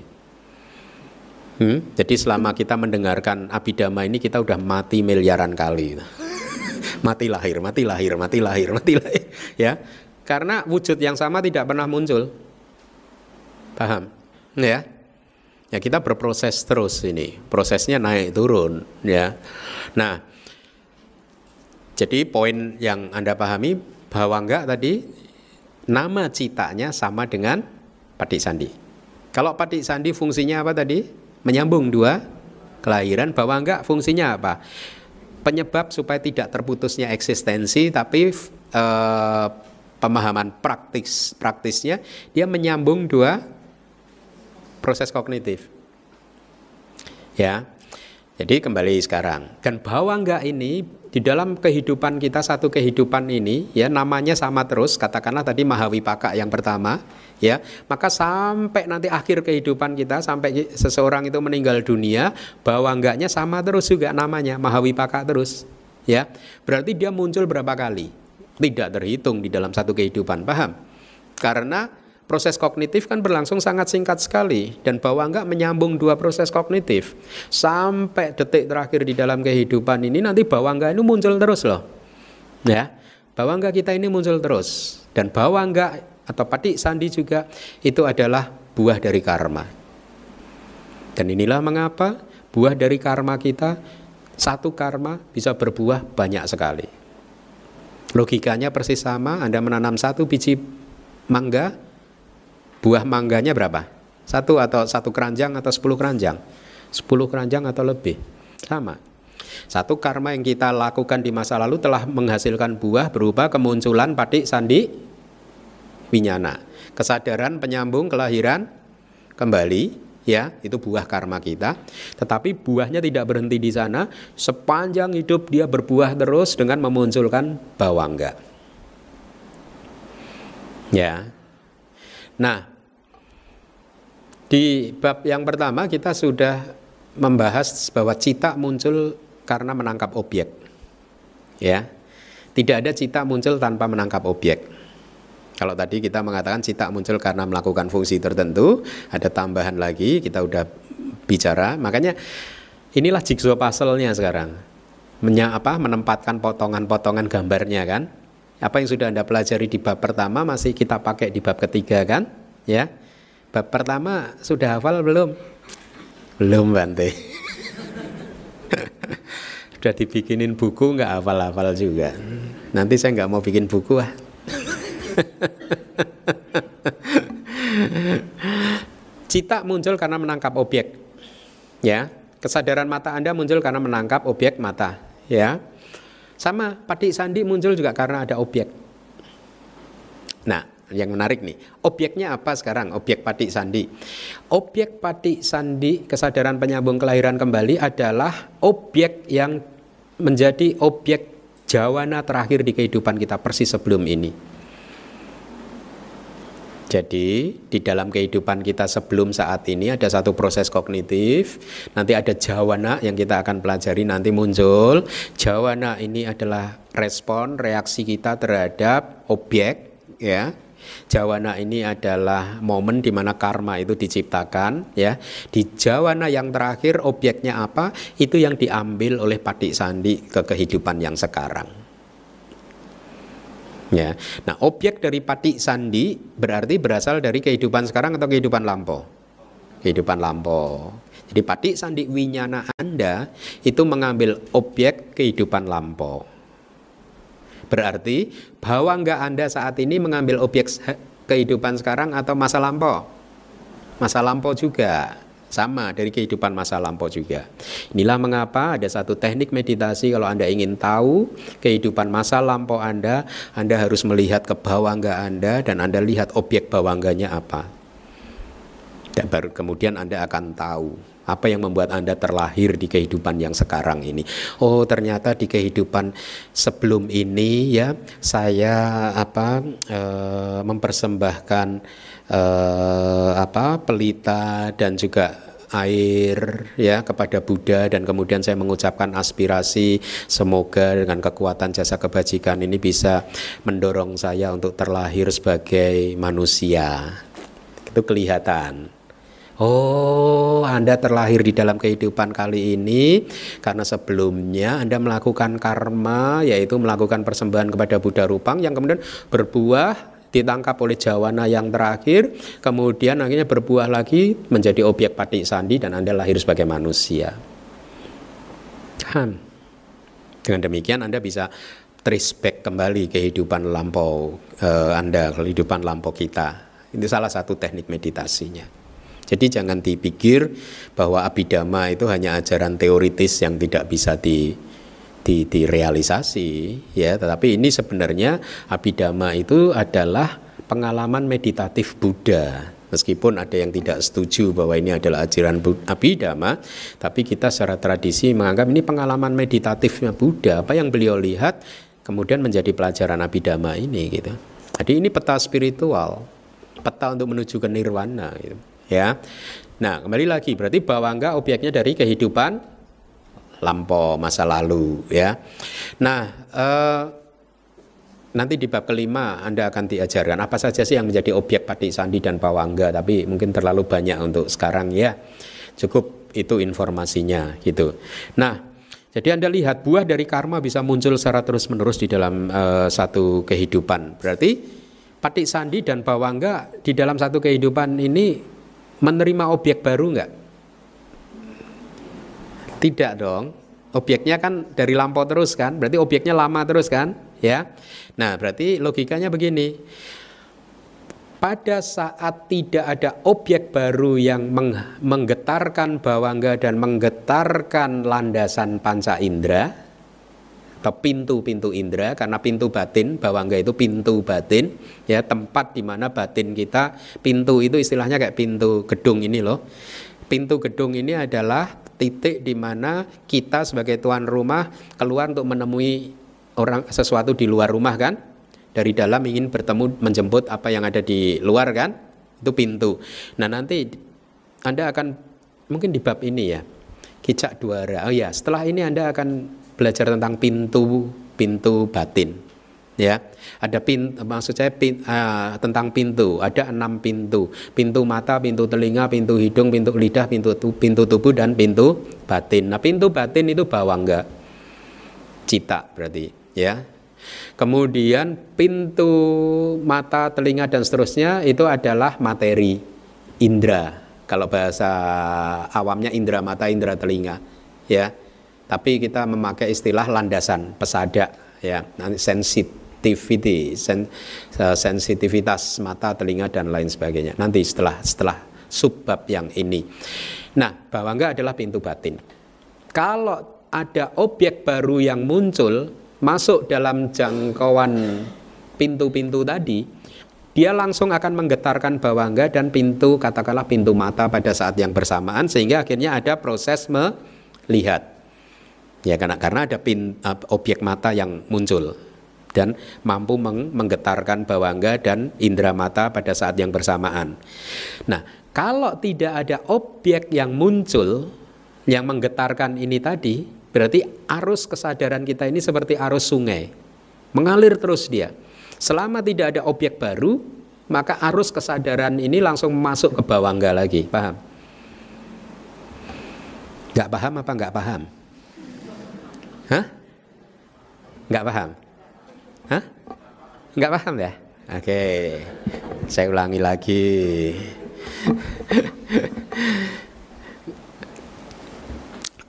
Jadi selama kita mendengarkan Abhidhamma ini kita udah mati miliaran kali. mati lahir, ya. Karena wujud yang sama tidak pernah muncul. Paham? Ya. Ya, kita berproses terus ini, prosesnya naik turun, ya. Nah, jadi poin yang Anda pahami bahwa enggak tadi nama citanya sama dengan Paticandhi. Kalau Paticandhi fungsinya apa tadi? Menyambung dua kelahiran. Bahwa enggak fungsinya apa? Penyebab supaya tidak terputusnya eksistensi, tapi pemahaman praktisnya, dia menyambung dua proses kognitif. Ya. Jadi kembali sekarang, dan bawangga ini di dalam kehidupan kita, satu kehidupan ini ya namanya sama terus, katakanlah tadi Mahawipaka yang pertama ya, maka sampai nanti akhir kehidupan kita, sampai seseorang itu meninggal dunia, bawangganya sama terus juga namanya Mahawipaka terus ya. Berarti dia muncul berapa kali? Tidak terhitung di dalam satu kehidupan, paham? Karena proses kognitif kan berlangsung sangat singkat sekali, dan bawangga menyambung dua proses kognitif sampai detik terakhir di dalam kehidupan ini. Nanti bawangga ini muncul terus loh ya, bawangga kita ini muncul terus. Dan bawangga atau pati sandi juga itu adalah buah dari karma. Dan inilah mengapa buah dari karma kita, satu karma bisa berbuah banyak sekali. Logikanya persis sama. Anda menanam satu biji mangga, buah mangganya berapa? Satu atau satu keranjang atau 10 keranjang? 10 keranjang atau lebih. Sama. Satu karma yang kita lakukan di masa lalu telah menghasilkan buah berupa kemunculan pati sandi winyana. Kesadaran penyambung kelahiran kembali, ya, itu buah karma kita. Tetapi buahnya tidak berhenti di sana. Sepanjang hidup dia berbuah terus dengan memunculkan bawangga. Ya. Nah, di bab yang pertama kita sudah membahas bahwa cita muncul karena menangkap objek. Ya. Tidak ada cita muncul tanpa menangkap objek. Kalau tadi kita mengatakan cita muncul karena melakukan fungsi tertentu, ada tambahan lagi, kita udah bicara. Makanya inilah jigsaw puzzle-nya sekarang. Menempatkan potongan-potongan gambarnya kan. Apa yang sudah Anda pelajari di bab pertama masih kita pakai di bab ketiga kan? Ya. Bab pertama sudah hafal belum? Belum, Bante. Sudah dibikinin buku nggak hafal-hafal juga. Nanti saya nggak mau bikin buku ah. Cita muncul karena menangkap objek. Ya, kesadaran mata Anda muncul karena menangkap objek mata. Ya, sama pati sandi muncul juga karena ada objek. Nah, yang menarik nih, objeknya apa sekarang? Objek pati sandi. Objek pati sandi, kesadaran penyambung kelahiran kembali, adalah objek yang menjadi objek jawana terakhir di kehidupan kita persis sebelum ini. Jadi di dalam kehidupan kita sebelum saat ini ada satu proses kognitif, nanti ada jawana yang kita akan pelajari nanti muncul. Jawana ini adalah respon, reaksi kita terhadap objek, ya. Jawana ini adalah momen di mana karma itu diciptakan, ya. Di jawana yang terakhir objeknya apa? Itu yang diambil oleh pati sandi ke kehidupan yang sekarang. Ya. Nah, objek dari pati sandi berarti berasal dari kehidupan sekarang atau kehidupan lampau? Kehidupan lampau. Jadi pati sandi winyana Anda itu mengambil objek kehidupan lampau. Berarti bawangga Anda saat ini mengambil objek kehidupan sekarang atau masa lampau? Masa lampau juga. Sama dari kehidupan masa lampau juga. Inilah mengapa ada satu teknik meditasi. Kalau Anda ingin tahu kehidupan masa lampau Anda harus melihat ke bawangga Anda dan Anda lihat objek bawangganya apa. Dan baru kemudian Anda akan tahu apa yang membuat Anda terlahir di kehidupan yang sekarang ini. Oh, ternyata di kehidupan sebelum ini ya saya mempersembahkan pelita dan juga air ya kepada Buddha, dan kemudian saya mengucapkan aspirasi semoga dengan kekuatan jasa kebajikan ini bisa mendorong saya untuk terlahir sebagai manusia. Itu kelihatan. Oh, Anda terlahir di dalam kehidupan kali ini karena sebelumnya Anda melakukan karma, yaitu melakukan persembahan kepada Buddha Rupang yang kemudian berbuah, ditangkap oleh jawana yang terakhir, kemudian akhirnya berbuah lagi menjadi objek pati sandi dan Anda lahir sebagai manusia. Dengan demikian Anda bisa trace back kembali kehidupan lampau Anda, kehidupan lampau kita. Ini salah satu teknik meditasinya. Jadi jangan dipikir bahwa Abhidhamma itu hanya ajaran teoritis yang tidak bisa direalisasi ya. Tetapi ini sebenarnya Abhidhamma itu adalah pengalaman meditatif Buddha. Meskipun ada yang tidak setuju bahwa ini adalah ajaran Abhidhamma, tapi kita secara tradisi menganggap ini pengalaman meditatifnya Buddha. Apa yang beliau lihat kemudian menjadi pelajaran Abhidhamma ini gitu. Jadi ini peta spiritual, peta untuk menuju ke nirwana gitu, ya. Nah, kembali lagi berarti bawangga objeknya dari kehidupan lampau masa lalu ya. Nah, nanti di bab kelima Anda akan diajarkan apa saja sih yang menjadi objek patisandi dan bawangga, tapi mungkin terlalu banyak untuk sekarang ya. Cukup itu informasinya gitu. Nah, jadi Anda lihat buah dari karma bisa muncul secara terus-menerus di dalam satu kehidupan. Berarti patisandi dan bawangga di dalam satu kehidupan ini menerima objek baru enggak? Tidak dong. Objeknya kan dari lampau terus kan, berarti objeknya lama terus kan, ya. Nah, berarti logikanya begini. Pada saat tidak ada objek baru yang menggetarkan bawangga dan menggetarkan landasan panca indera atau pintu-pintu indera, karena pintu batin, bawangga itu pintu batin, ya, tempat di mana batin kita, pintu itu istilahnya kayak pintu gedung ini loh. Pintu gedung ini adalah titik di mana kita sebagai tuan rumah keluar untuk menemui orang sesuatu di luar rumah kan, dari dalam ingin bertemu menjemput apa yang ada di luar kan, itu pintu. Nah, nanti Anda akan mungkin di bab ini ya, Kicak Dwara. Oh ya, setelah ini Anda akan belajar tentang pintu batin. Ya, ada maksud saya tentang pintu. Ada 6 pintu. Pintu mata, pintu telinga, pintu hidung, pintu lidah, pintu tubuh dan pintu batin. Nah, pintu batin itu bawangga, cita berarti, ya. Kemudian pintu mata, telinga dan seterusnya itu adalah materi, indra. Kalau bahasa awamnya indra mata, indra telinga, ya. Tapi kita memakai istilah landasan, pesada, ya, sensitivitas mata, telinga dan lain sebagainya. Nanti setelah subbab yang ini. Nah, bawangga adalah pintu batin. Kalau ada objek baru yang muncul masuk dalam jangkauan pintu-pintu tadi, dia langsung akan menggetarkan bawangga dan pintu, katakanlah pintu mata pada saat yang bersamaan, sehingga akhirnya ada proses melihat. Ya, karena ada objek mata yang muncul dan mampu menggetarkan bawangga dan indera mata pada saat yang bersamaan. Nah, kalau tidak ada objek yang muncul yang menggetarkan ini tadi, berarti arus kesadaran kita ini seperti arus sungai, mengalir terus dia. Selama tidak ada objek baru, maka arus kesadaran ini langsung masuk ke bawangga lagi. Paham? Nggak paham apa nggak paham? Hah? Nggak paham? Hah? Nggak paham ya? Oke, saya ulangi lagi.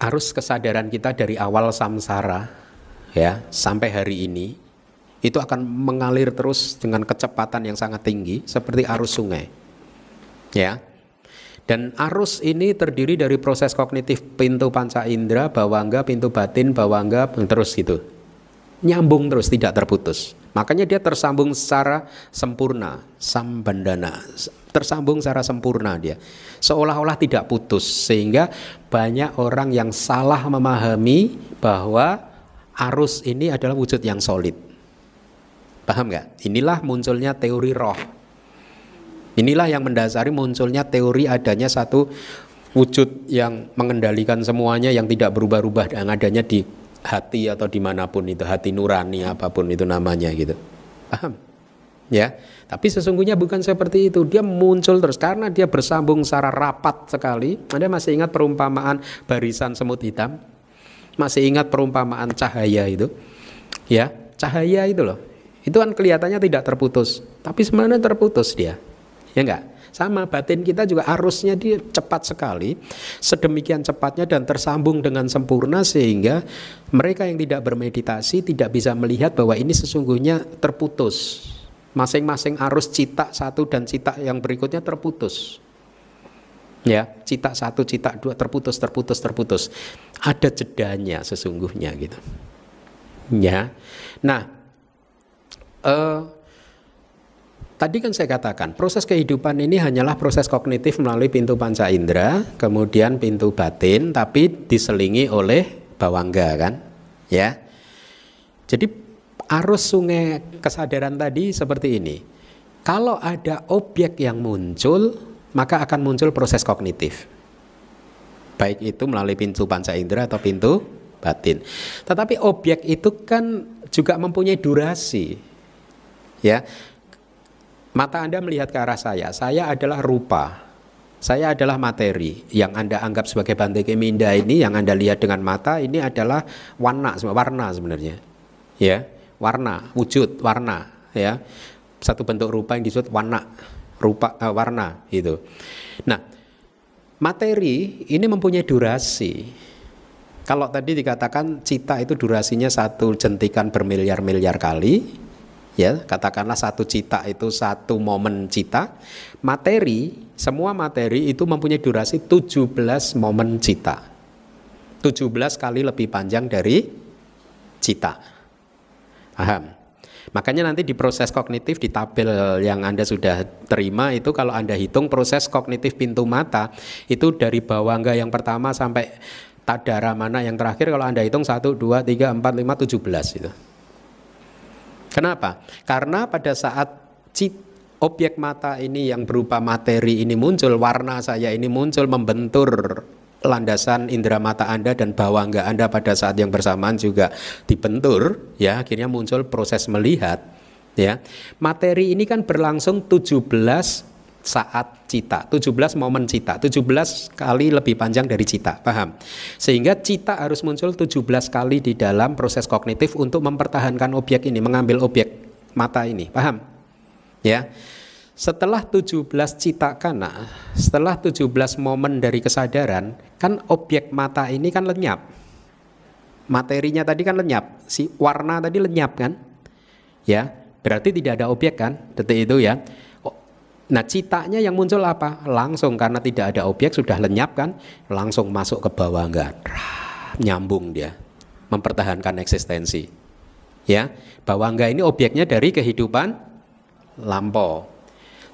Arus kesadaran kita dari awal samsara, ya, sampai hari ini itu akan mengalir terus dengan kecepatan yang sangat tinggi seperti arus sungai, ya. Dan arus ini terdiri dari proses kognitif pintu panca indera, bawangga, pintu batin, bawangga, terus gitu. Nyambung terus, tidak terputus. Makanya dia tersambung secara sempurna, sambandana, tersambung secara sempurna dia. Seolah-olah tidak putus, sehingga banyak orang yang salah memahami bahwa arus ini adalah wujud yang solid. Paham nggak? Inilah munculnya teori roh. Inilah yang mendasari munculnya teori adanya satu wujud yang mengendalikan semuanya, yang tidak berubah-ubah, yang adanya di hati atau dimanapun itu, hati nurani apapun itu namanya gitu. Paham? Ya, tapi sesungguhnya bukan seperti itu. Dia muncul terus karena dia bersambung secara rapat sekali. Anda masih ingat perumpamaan barisan semut hitam? Masih ingat perumpamaan cahaya itu? Ya, cahaya itu loh. Itu kan kelihatannya tidak terputus, tapi sebenarnya terputus dia. Ya enggak? Sama batin kita juga arusnya dia cepat sekali, sedemikian cepatnya dan tersambung dengan sempurna sehingga mereka yang tidak bermeditasi tidak bisa melihat bahwa ini sesungguhnya terputus. Masing-masing arus cita satu dan cita yang berikutnya terputus. Ya, cita satu, cita dua terputus. Ada jedanya sesungguhnya gitu. Ya. Nah, tadi kan saya katakan proses kehidupan ini hanyalah proses kognitif melalui pintu panca indera, kemudian pintu batin, tapi diselingi oleh bawangga kan, ya. Jadi arus sungai kesadaran tadi seperti ini. Kalau ada objek yang muncul, maka akan muncul proses kognitif. Baik itu melalui pintu panca indera atau pintu batin. Tetapi objek itu kan juga mempunyai durasi. Ya. Mata Anda melihat ke arah saya adalah rupa. Saya adalah materi. Yang Anda anggap sebagai Bante Keminda ini, yang Anda lihat dengan mata ini adalah warna sebenarnya. Ya, warna, wujud, warna, ya. Satu bentuk rupa yang disebut warna, warna gitu. Nah, materi ini mempunyai durasi. Kalau tadi dikatakan cita itu durasinya satu jentikan bermiliar-miliar kali, ya, katakanlah satu cita itu satu momen cita. Materi, semua materi itu mempunyai durasi 17 momen cita. 17 kali lebih panjang dari cita. Paham? Makanya nanti di proses kognitif di tabel yang Anda sudah terima itu, kalau Anda hitung proses kognitif pintu mata itu dari bawangga yang pertama sampai tadara mana yang terakhir, kalau Anda hitung 1, 2, 3, 4, 5, 17 itu. Kenapa? Karena pada saat objek mata ini yang berupa materi ini muncul, warna saya ini muncul membentur landasan indera mata Anda, dan bawangga Anda pada saat yang bersamaan juga dibentur, ya, akhirnya muncul proses melihat, ya. Materi ini kan berlangsung 17 saat cita, 17 momen cita, 17 kali lebih panjang dari cita, paham? Sehingga cita harus muncul 17 kali di dalam proses kognitif untuk mempertahankan objek ini, mengambil objek mata ini, paham? Ya. Setelah 17 cita kana, setelah 17 momen dari kesadaran, kan objek mata ini kan lenyap. Materinya tadi kan lenyap, si warna tadi lenyap kan? Ya, berarti tidak ada objek kan? Detik itu ya. Nah, citanya yang muncul apa? Langsung karena tidak ada objek sudah lenyap kan? Langsung masuk ke bawangga. Nyambung dia. Mempertahankan eksistensi. Ya, bawangga ini objeknya dari kehidupan lampau.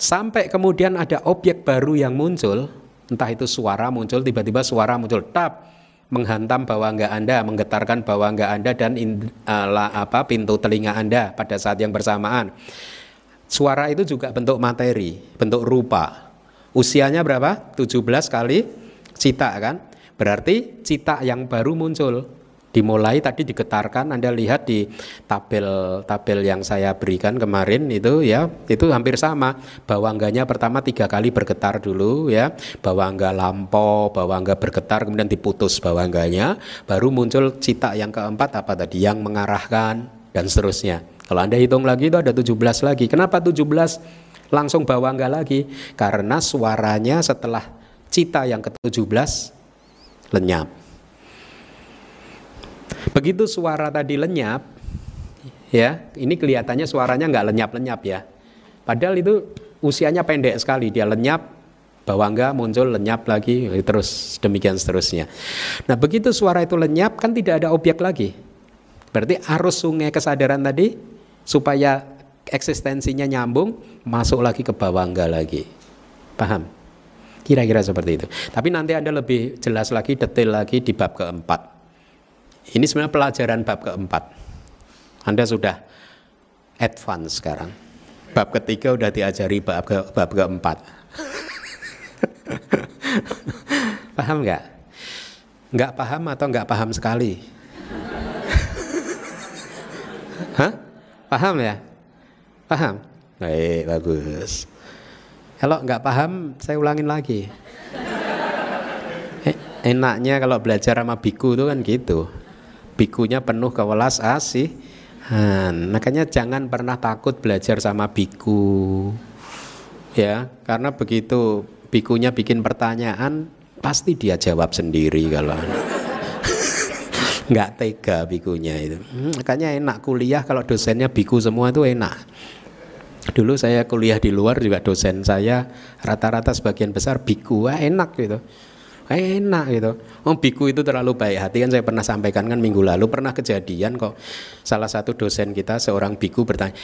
Sampai kemudian ada objek baru yang muncul, entah itu suara muncul, tiba-tiba suara muncul, tap, menghantam bawangga Anda, menggetarkan bawangga Anda dan pintu telinga Anda pada saat yang bersamaan. Suara itu juga bentuk materi, bentuk rupa. Usianya berapa? 17 kali cita kan? Berarti cita yang baru muncul. Dimulai tadi digetarkan, Anda lihat di tabel yang saya berikan kemarin itu ya, itu hampir sama. Bawangganya pertama 3 kali bergetar dulu ya, bawangga lampau, bawangga bergetar kemudian diputus bawangganya, baru muncul cita yang keempat apa tadi, yang mengarahkan dan seterusnya. Kalau Anda hitung lagi itu ada 17 lagi. Kenapa 17 langsung bawangga lagi? Karena suaranya setelah cita yang ke-17 lenyap. Begitu suara tadi lenyap, ya, ini kelihatannya suaranya nggak lenyap-lenyap ya. Padahal itu usianya pendek sekali, dia lenyap, bawangga muncul, lenyap lagi, terus demikian seterusnya. Nah, begitu suara itu lenyap, kan tidak ada objek lagi. Berarti arus sungai kesadaran tadi, supaya eksistensinya nyambung, masuk lagi ke bawangga lagi. Paham? Kira-kira seperti itu. Tapi nanti Anda lebih jelas lagi, detail lagi di bab keempat. Ini sebenarnya pelajaran bab keempat. Anda sudah advance sekarang. Bab ketiga udah diajari bab keempat. Paham nggak? Nggak paham atau nggak paham sekali? Hah? Paham ya? Paham? Baik, bagus. Kalau nggak paham, saya ulangin lagi. Enaknya kalau belajar sama biku itu kan gitu. Bikunya penuh kewelas asihan. Makanya jangan pernah takut belajar sama biku. Ya, karena begitu bikunya bikin pertanyaan, pasti dia jawab sendiri kalau nggak tega bikunya itu. Makanya enak kuliah kalau dosennya biku semua itu enak. Dulu saya kuliah di luar juga dosen saya rata-rata sebagian besar biku, enak gitu. enak gitu. Oh, biku itu terlalu baik hati, kan saya pernah sampaikan kan minggu lalu, pernah kejadian kok salah satu dosen kita seorang biku bertanya,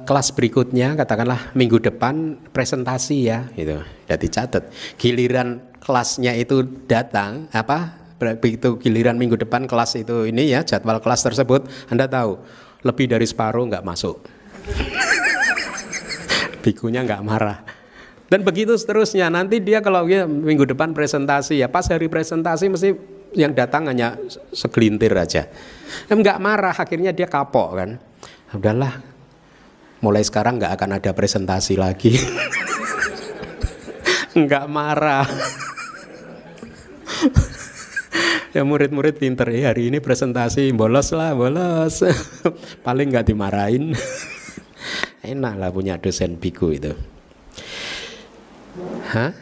kelas berikutnya katakanlah minggu depan presentasi ya gitu, udah dicatat. Giliran kelasnya itu datang begitu giliran minggu depan kelas itu ini ya, jadwal kelas tersebut, Anda tahu lebih dari separuh nggak masuk. Bikunya nggak marah. Dan begitu seterusnya. Nanti dia kalau dia minggu depan presentasi ya, pas hari presentasi mesti yang datang hanya segelintir aja. Nggak marah, akhirnya dia kapok kan. Udahlah, mulai sekarang nggak akan ada presentasi lagi. Nggak marah. Ya murid-murid pinter ya, hari ini presentasi bolos lah, bolos. Paling nggak dimarahin. Enak lah punya dosen biku itu. Hah?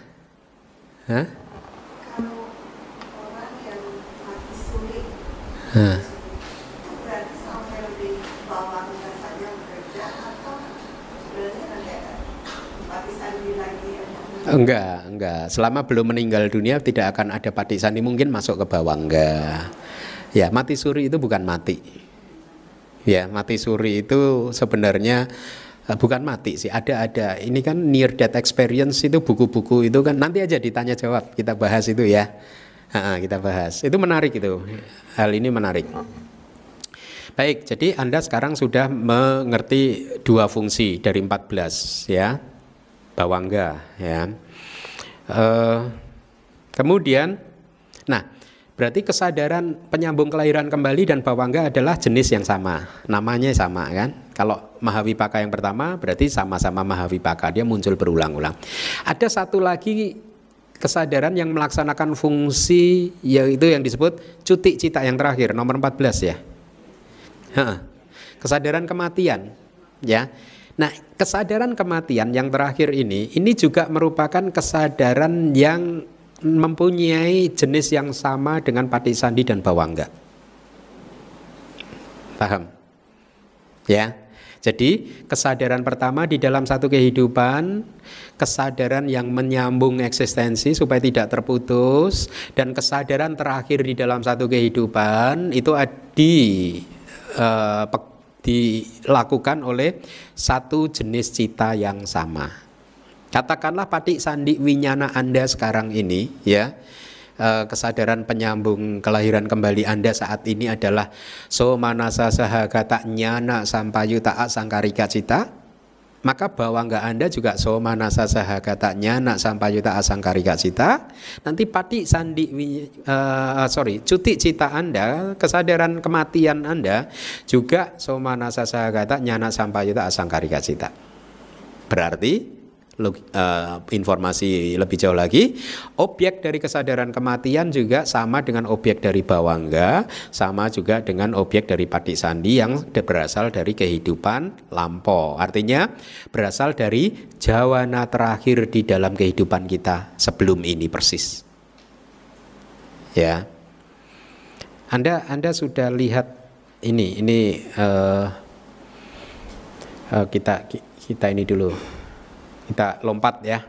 Hah? Kalau orang yang mati suri, berarti sampai lebih bawah saja bekerja atau sebenarnya ada mati sandi lagi yang Enggak. Selama belum meninggal dunia tidak akan ada pati sandi, mungkin masuk ke bawah enggak. Ya, mati suri itu bukan mati. Ya, mati suri itu sebenarnya bukan mati sih, ada. Ini kan near death experience itu buku-buku itu kan nanti aja ditanya jawab, kita bahas itu ya. Kita bahas. Itu menarik itu. Hal ini menarik. Baik, jadi Anda sekarang sudah mengerti dua fungsi dari 14 ya. Bawangga ya. Kemudian berarti kesadaran penyambung kelahiran kembali dan bawangga adalah jenis yang sama, namanya sama kan. Kalau Mahavipaka yang pertama berarti sama-sama Mahavipaka, dia muncul berulang-ulang. Ada satu lagi kesadaran yang melaksanakan fungsi, yaitu yang disebut cuti cita yang terakhir, nomor 14 ya. Kesadaran kematian ya. Nah, kesadaran kematian yang terakhir ini juga merupakan kesadaran yang mempunyai jenis yang sama dengan pati sandi dan bawangga. Paham? Ya. Jadi kesadaran pertama di dalam satu kehidupan, kesadaran yang menyambung eksistensi supaya tidak terputus, dan kesadaran terakhir di dalam satu kehidupan itu dilakukan oleh satu jenis cita yang sama. Katakanlah pati sandi winyana Anda sekarang ini ya, kesadaran penyambung kelahiran kembali Anda saat ini adalah somanasa sahagata nyana sampayuta asangkarika cita, maka bawangga Anda juga somanasa sahagata nyana sampayuta asangkarika cita. Nanti pati sandi cuti cita Anda, kesadaran kematian Anda juga somanasa sahagata nyana sampayuta asangkarika cita. Berarti informasi lebih jauh lagi, objek dari kesadaran kematian juga sama dengan objek dari bawangga, sama juga dengan objek dari pati sandi yang berasal dari kehidupan lampau. Artinya berasal dari jawana terakhir di dalam kehidupan kita sebelum ini persis. Ya, Anda sudah lihat ini kita ini dulu. Kita lompat ya.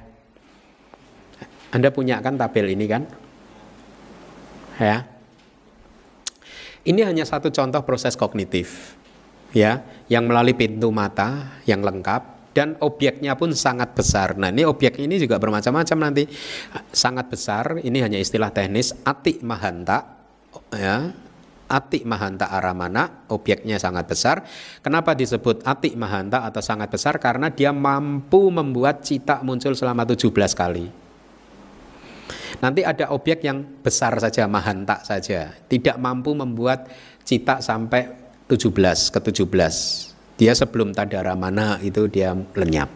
Anda punya kan tabel ini kan? Ya. Ini hanya satu contoh proses kognitif ya, yang melalui pintu mata yang lengkap dan objeknya pun sangat besar. Nah, ini objek ini juga bermacam-macam nanti. Sangat besar, ini hanya istilah teknis, ati mahanta ya. Ati mahanta aramana, objeknya sangat besar. Kenapa disebut ati mahanta atau sangat besar? Karena dia mampu membuat cita muncul selama 17 kali. Nanti ada objek yang besar saja, mahanta saja, tidak mampu membuat cita sampai 17 ke 17. Dia sebelum tadaramana itu dia lenyap.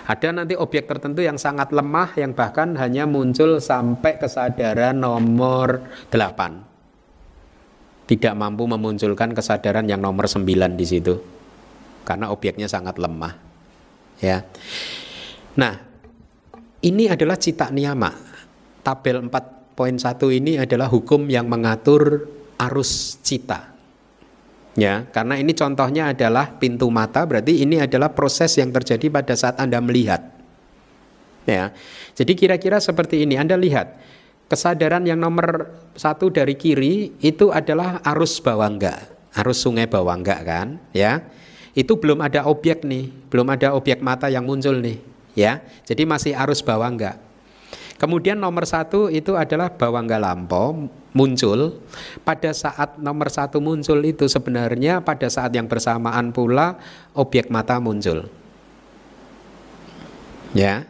Ada nanti objek tertentu yang sangat lemah, yang bahkan hanya muncul sampai kesadaran nomor 8. Tidak mampu memunculkan kesadaran yang nomor 9 di situ, karena objeknya sangat lemah. Ya. Nah, ini adalah cita niyama. Tabel 4.1 ini adalah hukum yang mengatur arus cita. Ya, karena ini contohnya adalah pintu mata, berarti ini adalah proses yang terjadi pada saat Anda melihat. Ya. Jadi kira-kira seperti ini, Anda lihat. kesadaran yang nomor 1 dari kiri itu adalah arus bawangga, arus sungai bawangga kan, ya. Itu belum ada objek nih, belum ada objek mata yang muncul nih, ya. Jadi masih arus bawangga. Kemudian nomor 1 itu adalah bawangga lampo muncul. Pada saat nomor 1 muncul itu sebenarnya pada saat yang bersamaan pula objek mata muncul, ya.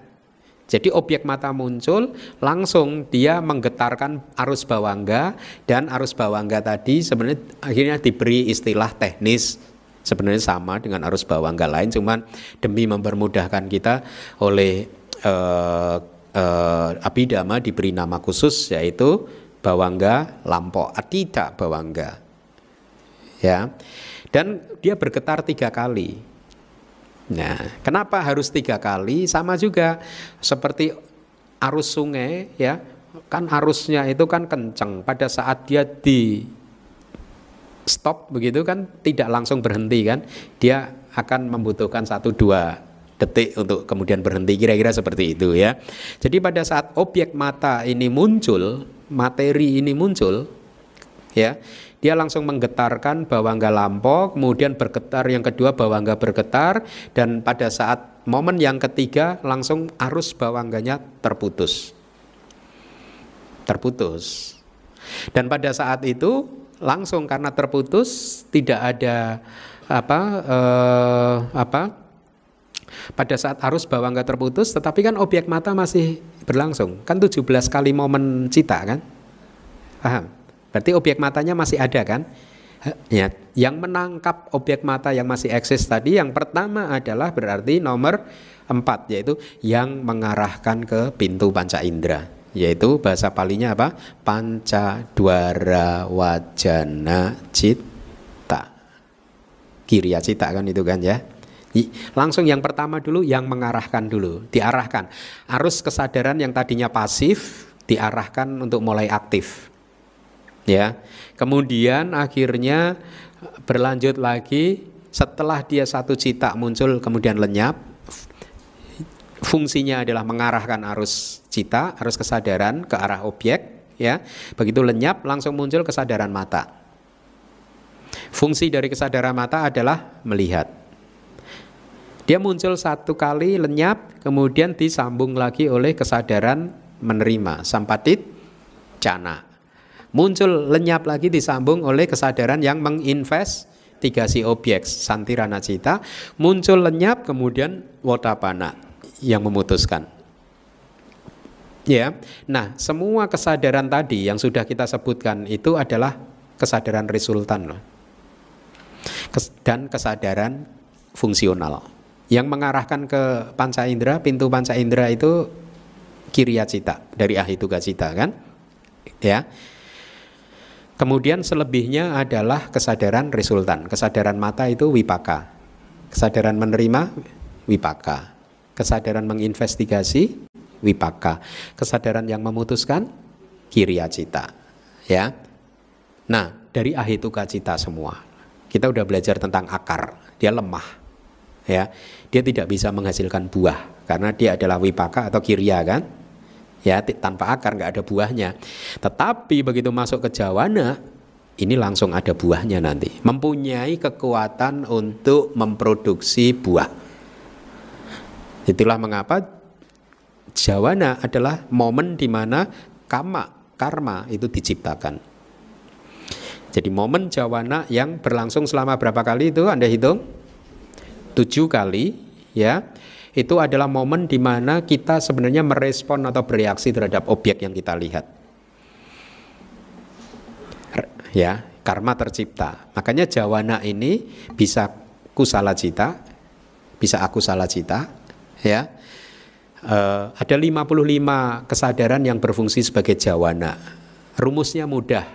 Jadi objek mata muncul, langsung dia menggetarkan arus bawangga, dan arus bawangga tadi sebenarnya akhirnya diberi istilah teknis, sebenarnya sama dengan arus bawangga lain, cuman demi mempermudahkan kita oleh Abhidhamma diberi nama khusus yaitu bawangga lampo, atita bawangga, ya. Dan dia bergetar 3 kali. Nah, kenapa harus 3 kali? Sama juga seperti arus sungai, ya. Kan arusnya itu kan kencang. Pada saat dia di stop begitu kan tidak langsung berhenti kan. Dia akan membutuhkan 1-2 detik untuk kemudian berhenti, kira-kira seperti itu, ya. Jadi pada saat objek mata ini muncul, materi ini muncul, ya, dia langsung menggetarkan bawangga lampo, kemudian bergetar yang kedua bawangga bergetar, dan pada saat momen yang ketiga langsung arus bawangganya terputus. Dan pada saat itu langsung karena terputus tidak ada pada saat arus bawangga terputus, tetapi kan objek mata masih berlangsung. Kan 17 kali momen cita kan? Paham? Berarti objek matanya masih ada kan? Ya, yang menangkap objek mata yang masih eksis tadi yang pertama adalah berarti nomor 4, yaitu yang mengarahkan ke pintu panca indera, yaitu bahasa palinya apa? Panca dwara wajana citta. Kiriya cita kan itu kan, ya. Langsung yang pertama dulu yang mengarahkan dulu, diarahkan. Arus kesadaran yang tadinya pasif diarahkan untuk mulai aktif. Ya, kemudian akhirnya berlanjut lagi setelah dia 1 cita muncul kemudian lenyap. Fungsinya adalah mengarahkan arus cita, arus kesadaran ke arah objek, ya. Begitu lenyap langsung muncul kesadaran mata. Fungsi dari kesadaran mata adalah melihat. Dia muncul 1 kali lenyap, kemudian disambung lagi oleh kesadaran menerima, sampatit cana. Muncul lenyap lagi disambung oleh kesadaran yang menginvestigasi objek, santirana cita. Muncul lenyap kemudian wotapana yang memutuskan. Ya. Nah, semua kesadaran tadi yang sudah kita sebutkan itu adalah kesadaran resultan dan kesadaran fungsional. Yang mengarahkan ke panca indera, pintu panca indera itu kiriya cita dari ahituka cita kan? Ya. Kemudian selebihnya adalah kesadaran resultan. Kesadaran mata itu wipaka. Kesadaran menerima wipaka. Kesadaran menginvestigasi wipaka. Kesadaran yang memutuskan kiriya cita. Ya. Nah, dari ahituka cita semua. Kita udah belajar tentang akar. Dia lemah. Ya. Dia tidak bisa menghasilkan buah karena dia adalah wipaka atau kiriya kan? Ya, tanpa akar nggak ada buahnya. Tetapi begitu masuk ke jawana, ini langsung ada buahnya nanti. Mempunyai kekuatan untuk memproduksi buah. Itulah mengapa jawana adalah momen di mana karma itu diciptakan. Jadi momen jawana yang berlangsung selama berapa kali itu Anda hitung? 7 kali, ya. Itu adalah momen di mana kita sebenarnya merespon atau bereaksi terhadap objek yang kita lihat. Ya, karma tercipta. Makanya jawana ini bisa kusala cita, bisa akusala cita, ya. Ada 55 kesadaran yang berfungsi sebagai jawana. Rumusnya mudah.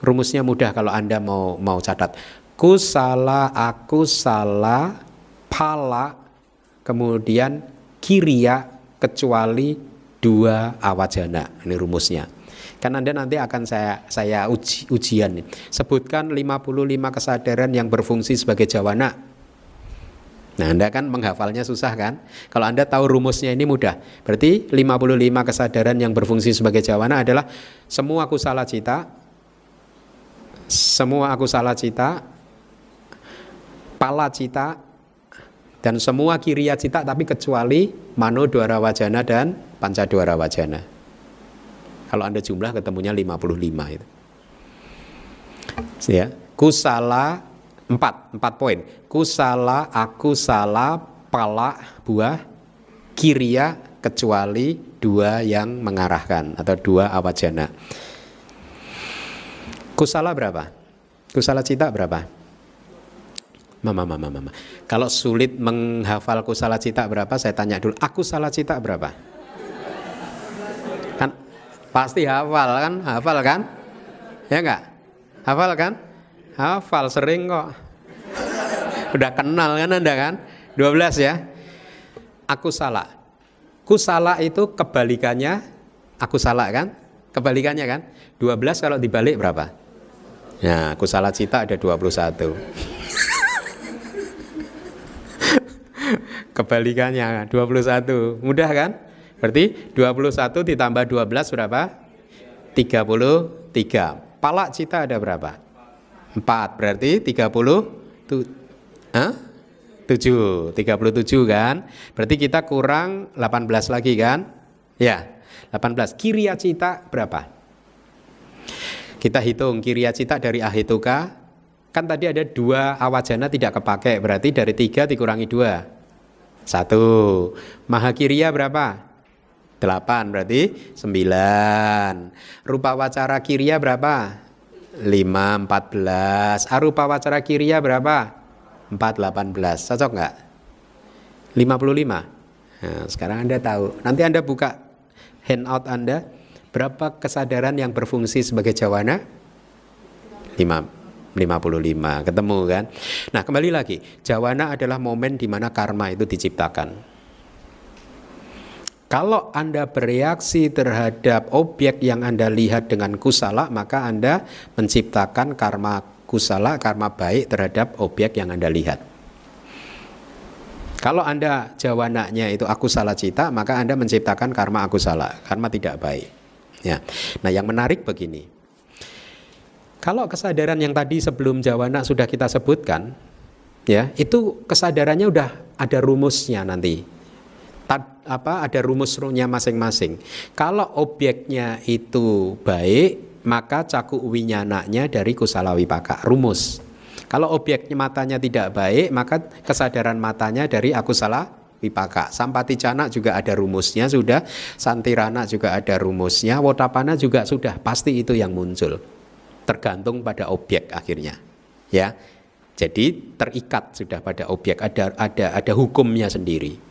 Rumusnya mudah kalau Anda mau catat. Kusala, akusala, pala, kemudian kiriya kecuali 2 awajana. Ini rumusnya. Kan Anda nanti akan saya ujian nih. Sebutkan 55 kesadaran yang berfungsi sebagai jawana. Nah, Anda kan menghafalnya susah kan? Kalau Anda tahu rumusnya ini mudah. Berarti 55 kesadaran yang berfungsi sebagai jawana adalah semua kusala cita, pala cita, dan semua kiriya cita, tapi kecuali mano dwara wajana dan panca dwara wajana. Kalau Anda jumlah ketemunya 55 itu. Ya, kusala 4 poin. Kusala, akusala, pala, buah, kiriya kecuali 2 yang mengarahkan atau 2 awajana. Kusala berapa? Kusala cita berapa? Mama. Kalau sulit menghafal kusala cita berapa, saya tanya dulu. Akusala cita berapa? Kan pasti hafal kan? Ya enggak? Hafal kan? Hafal sering kok. Udah kenal kan Anda kan? 12 ya. Akusala. Kusala itu kebalikannya akusala kan? Kebalikannya kan? 12 kalau dibalik berapa? Nah, kusala cita ada 21. Kebalikannya 21. Mudah kan? Berarti 21 ditambah 12 berapa? 33. Pala cita ada berapa? 4. Berarti 37 kan? Berarti kita kurang 18 lagi kan? Ya, 18. Kiriya cita berapa? Kita hitung kiriya cita dari ahituka. Kan tadi ada 2 awajana tidak kepakai. Berarti dari 3 dikurangi 2. 1. Mahakiriya berapa? 8. Berarti 9. Rupa wacara kiriya berapa? 5, 14. Arupa wacara kiriya berapa? 4, 18. Cocok nggak? 55. Nah, sekarang Anda tahu. Nanti Anda buka handout Anda. Berapa kesadaran yang berfungsi sebagai jawana? 55. Ketemu kan? Nah, kembali lagi. Jawana adalah momen di mana karma itu diciptakan. Kalau Anda bereaksi terhadap objek yang Anda lihat dengan kusala, maka Anda menciptakan karma kusala, karma baik terhadap objek yang Anda lihat. Kalau Anda jawananya itu akusala cita, maka Anda menciptakan karma akusala, karma tidak baik. Ya. Nah, yang menarik begini. Kalau kesadaran yang tadi sebelum jawana sudah kita sebutkan, ya, itu kesadarannya udah ada rumusnya nanti. Ada rumusnya masing-masing. Kalau objeknya itu baik, maka caku winyananya dari kusala wipaka, rumus. Kalau objeknya matanya tidak baik, maka kesadaran matanya dari akusala wipaka. Sampaticana juga ada rumusnya sudah, santirana juga ada rumusnya, wotapana juga sudah, pasti itu yang muncul. Tergantung pada objek akhirnya. Ya. Jadi terikat sudah pada objek, ada hukumnya sendiri.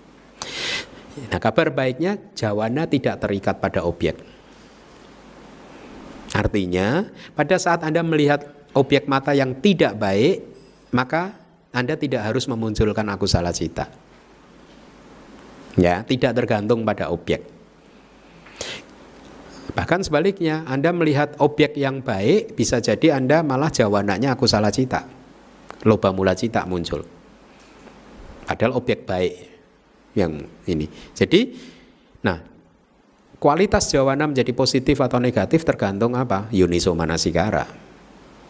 Nah, kabar baiknya jawana tidak terikat pada objek. Artinya, pada saat Anda melihat objek mata yang tidak baik, maka Anda tidak harus memunculkan akusala cita. Ya, tidak tergantung pada objek. Bahkan sebaliknya, Anda melihat objek yang baik, bisa jadi Anda malah jawananya akusala cita. Loba mula cita muncul. Padahal objek baik yang ini. Jadi, nah, kualitas jawana menjadi positif atau negatif tergantung apa? Yuniso manasikara.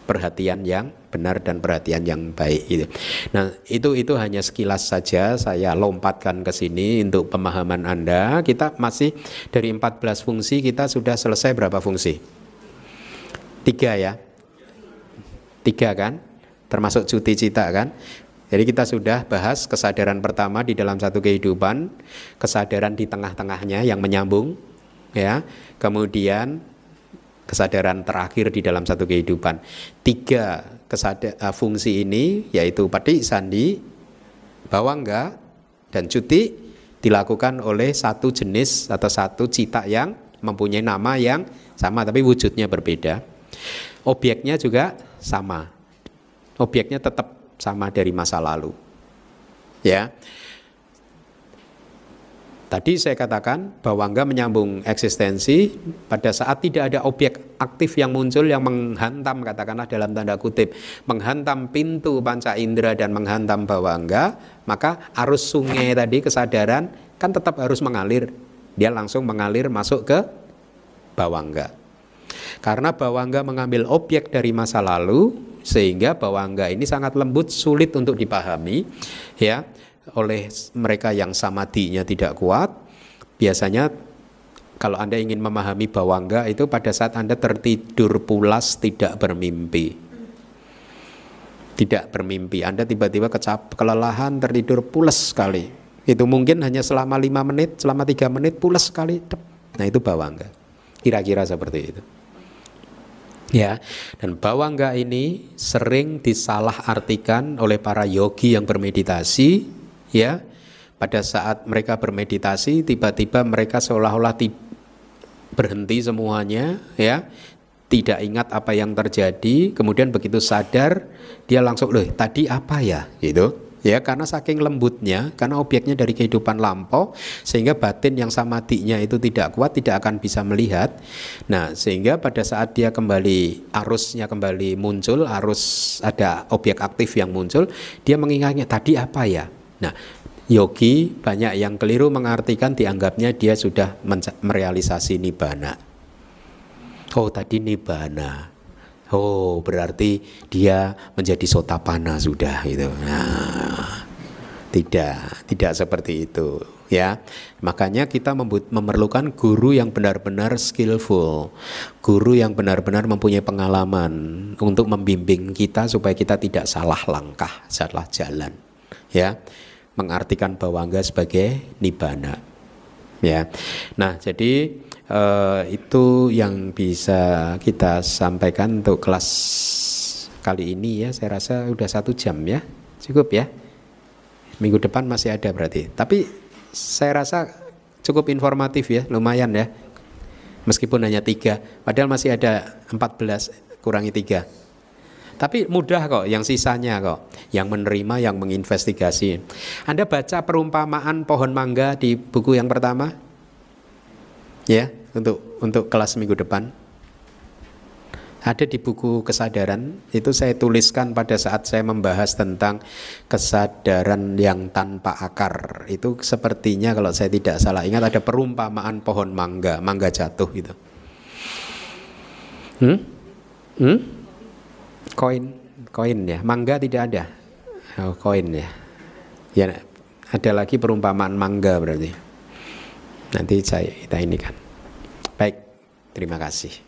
Perhatian yang benar dan perhatian yang baik itu. Nah, itu hanya sekilas saja saya lompatkan ke sini untuk pemahaman Anda. Kita masih dari 14 fungsi, kita sudah selesai berapa fungsi? 3 ya. 3 kan? Termasuk cuti cita kan? Jadi kita sudah bahas kesadaran pertama di dalam satu kehidupan, kesadaran di tengah-tengahnya yang menyambung, ya. Kemudian kesadaran terakhir di dalam satu kehidupan. 3 fungsi ini yaitu pati, sandi, bawangga, dan cuti dilakukan oleh satu jenis atau satu cita yang mempunyai nama yang sama tapi wujudnya berbeda. Objeknya juga sama. Objeknya tetap sama dari masa lalu. Ya. Tadi saya katakan bawangga menyambung eksistensi pada saat tidak ada objek aktif yang muncul yang menghantam, katakanlah dalam tanda kutip, menghantam pintu panca indera dan menghantam bawangga, maka arus sungai tadi kesadaran kan tetap harus mengalir. Dia langsung mengalir masuk ke bawangga. Karena bawangga mengambil objek dari masa lalu, sehingga bawangga ini sangat lembut, sulit untuk dipahami, ya, oleh mereka yang samadhinya tidak kuat. Biasanya kalau Anda ingin memahami bawangga itu pada saat Anda tertidur pulas, tidak bermimpi. Tidak bermimpi, Anda tiba-tiba kelelahan, tertidur pulas sekali. Itu mungkin hanya selama 5 menit, selama 3 menit pulas sekali. Nah itu bawangga. Kira-kira seperti itu. Ya, dan bawangga ini sering disalahartikan oleh para yogi yang bermeditasi. Ya, pada saat mereka bermeditasi, tiba-tiba mereka seolah-olah berhenti semuanya, ya, tidak ingat apa yang terjadi. Kemudian begitu sadar, dia langsung, loh, tadi apa ya, gitu. Ya, karena saking lembutnya, karena objeknya dari kehidupan lampau, sehingga batin yang samadhinya itu tidak kuat, tidak akan bisa melihat. Nah, sehingga pada saat dia kembali, arusnya kembali muncul, arus ada objek aktif yang muncul, dia mengingatnya tadi apa ya. Nah, yogi banyak yang keliru mengartikan, dianggapnya dia sudah merealisasi nibbana. Oh, tadi nibbana. Oh, berarti dia menjadi sotapanna sudah gitu. Nah, tidak seperti itu, ya. Makanya kita memerlukan guru yang benar-benar skillful, guru yang benar-benar mempunyai pengalaman untuk membimbing kita supaya kita tidak salah langkah, salah jalan, ya. Mengartikan bawangga sebagai nibbana, ya. Nah, jadi itu yang bisa kita sampaikan untuk kelas kali ini, ya. Saya rasa udah 1 jam, ya, cukup, ya. Minggu depan masih ada berarti. Tapi saya rasa cukup informatif, ya, lumayan, ya. Meskipun hanya 3, padahal masih ada 14, kurangi 3. Tapi mudah kok, yang sisanya kok, yang menerima, yang menginvestigasi. Anda baca perumpamaan pohon mangga di buku yang pertama, ya, untuk kelas minggu depan. Ada di buku kesadaran, itu saya tuliskan pada saat saya membahas tentang kesadaran yang tanpa akar. Itu sepertinya kalau saya tidak salah ingat ada perumpamaan pohon mangga, mangga jatuh gitu. Koin ya, mangga tidak ada. Oh, koin ya. Ya, ada lagi perumpamaan mangga berarti. Nanti kita ini kan. Baik, terima kasih.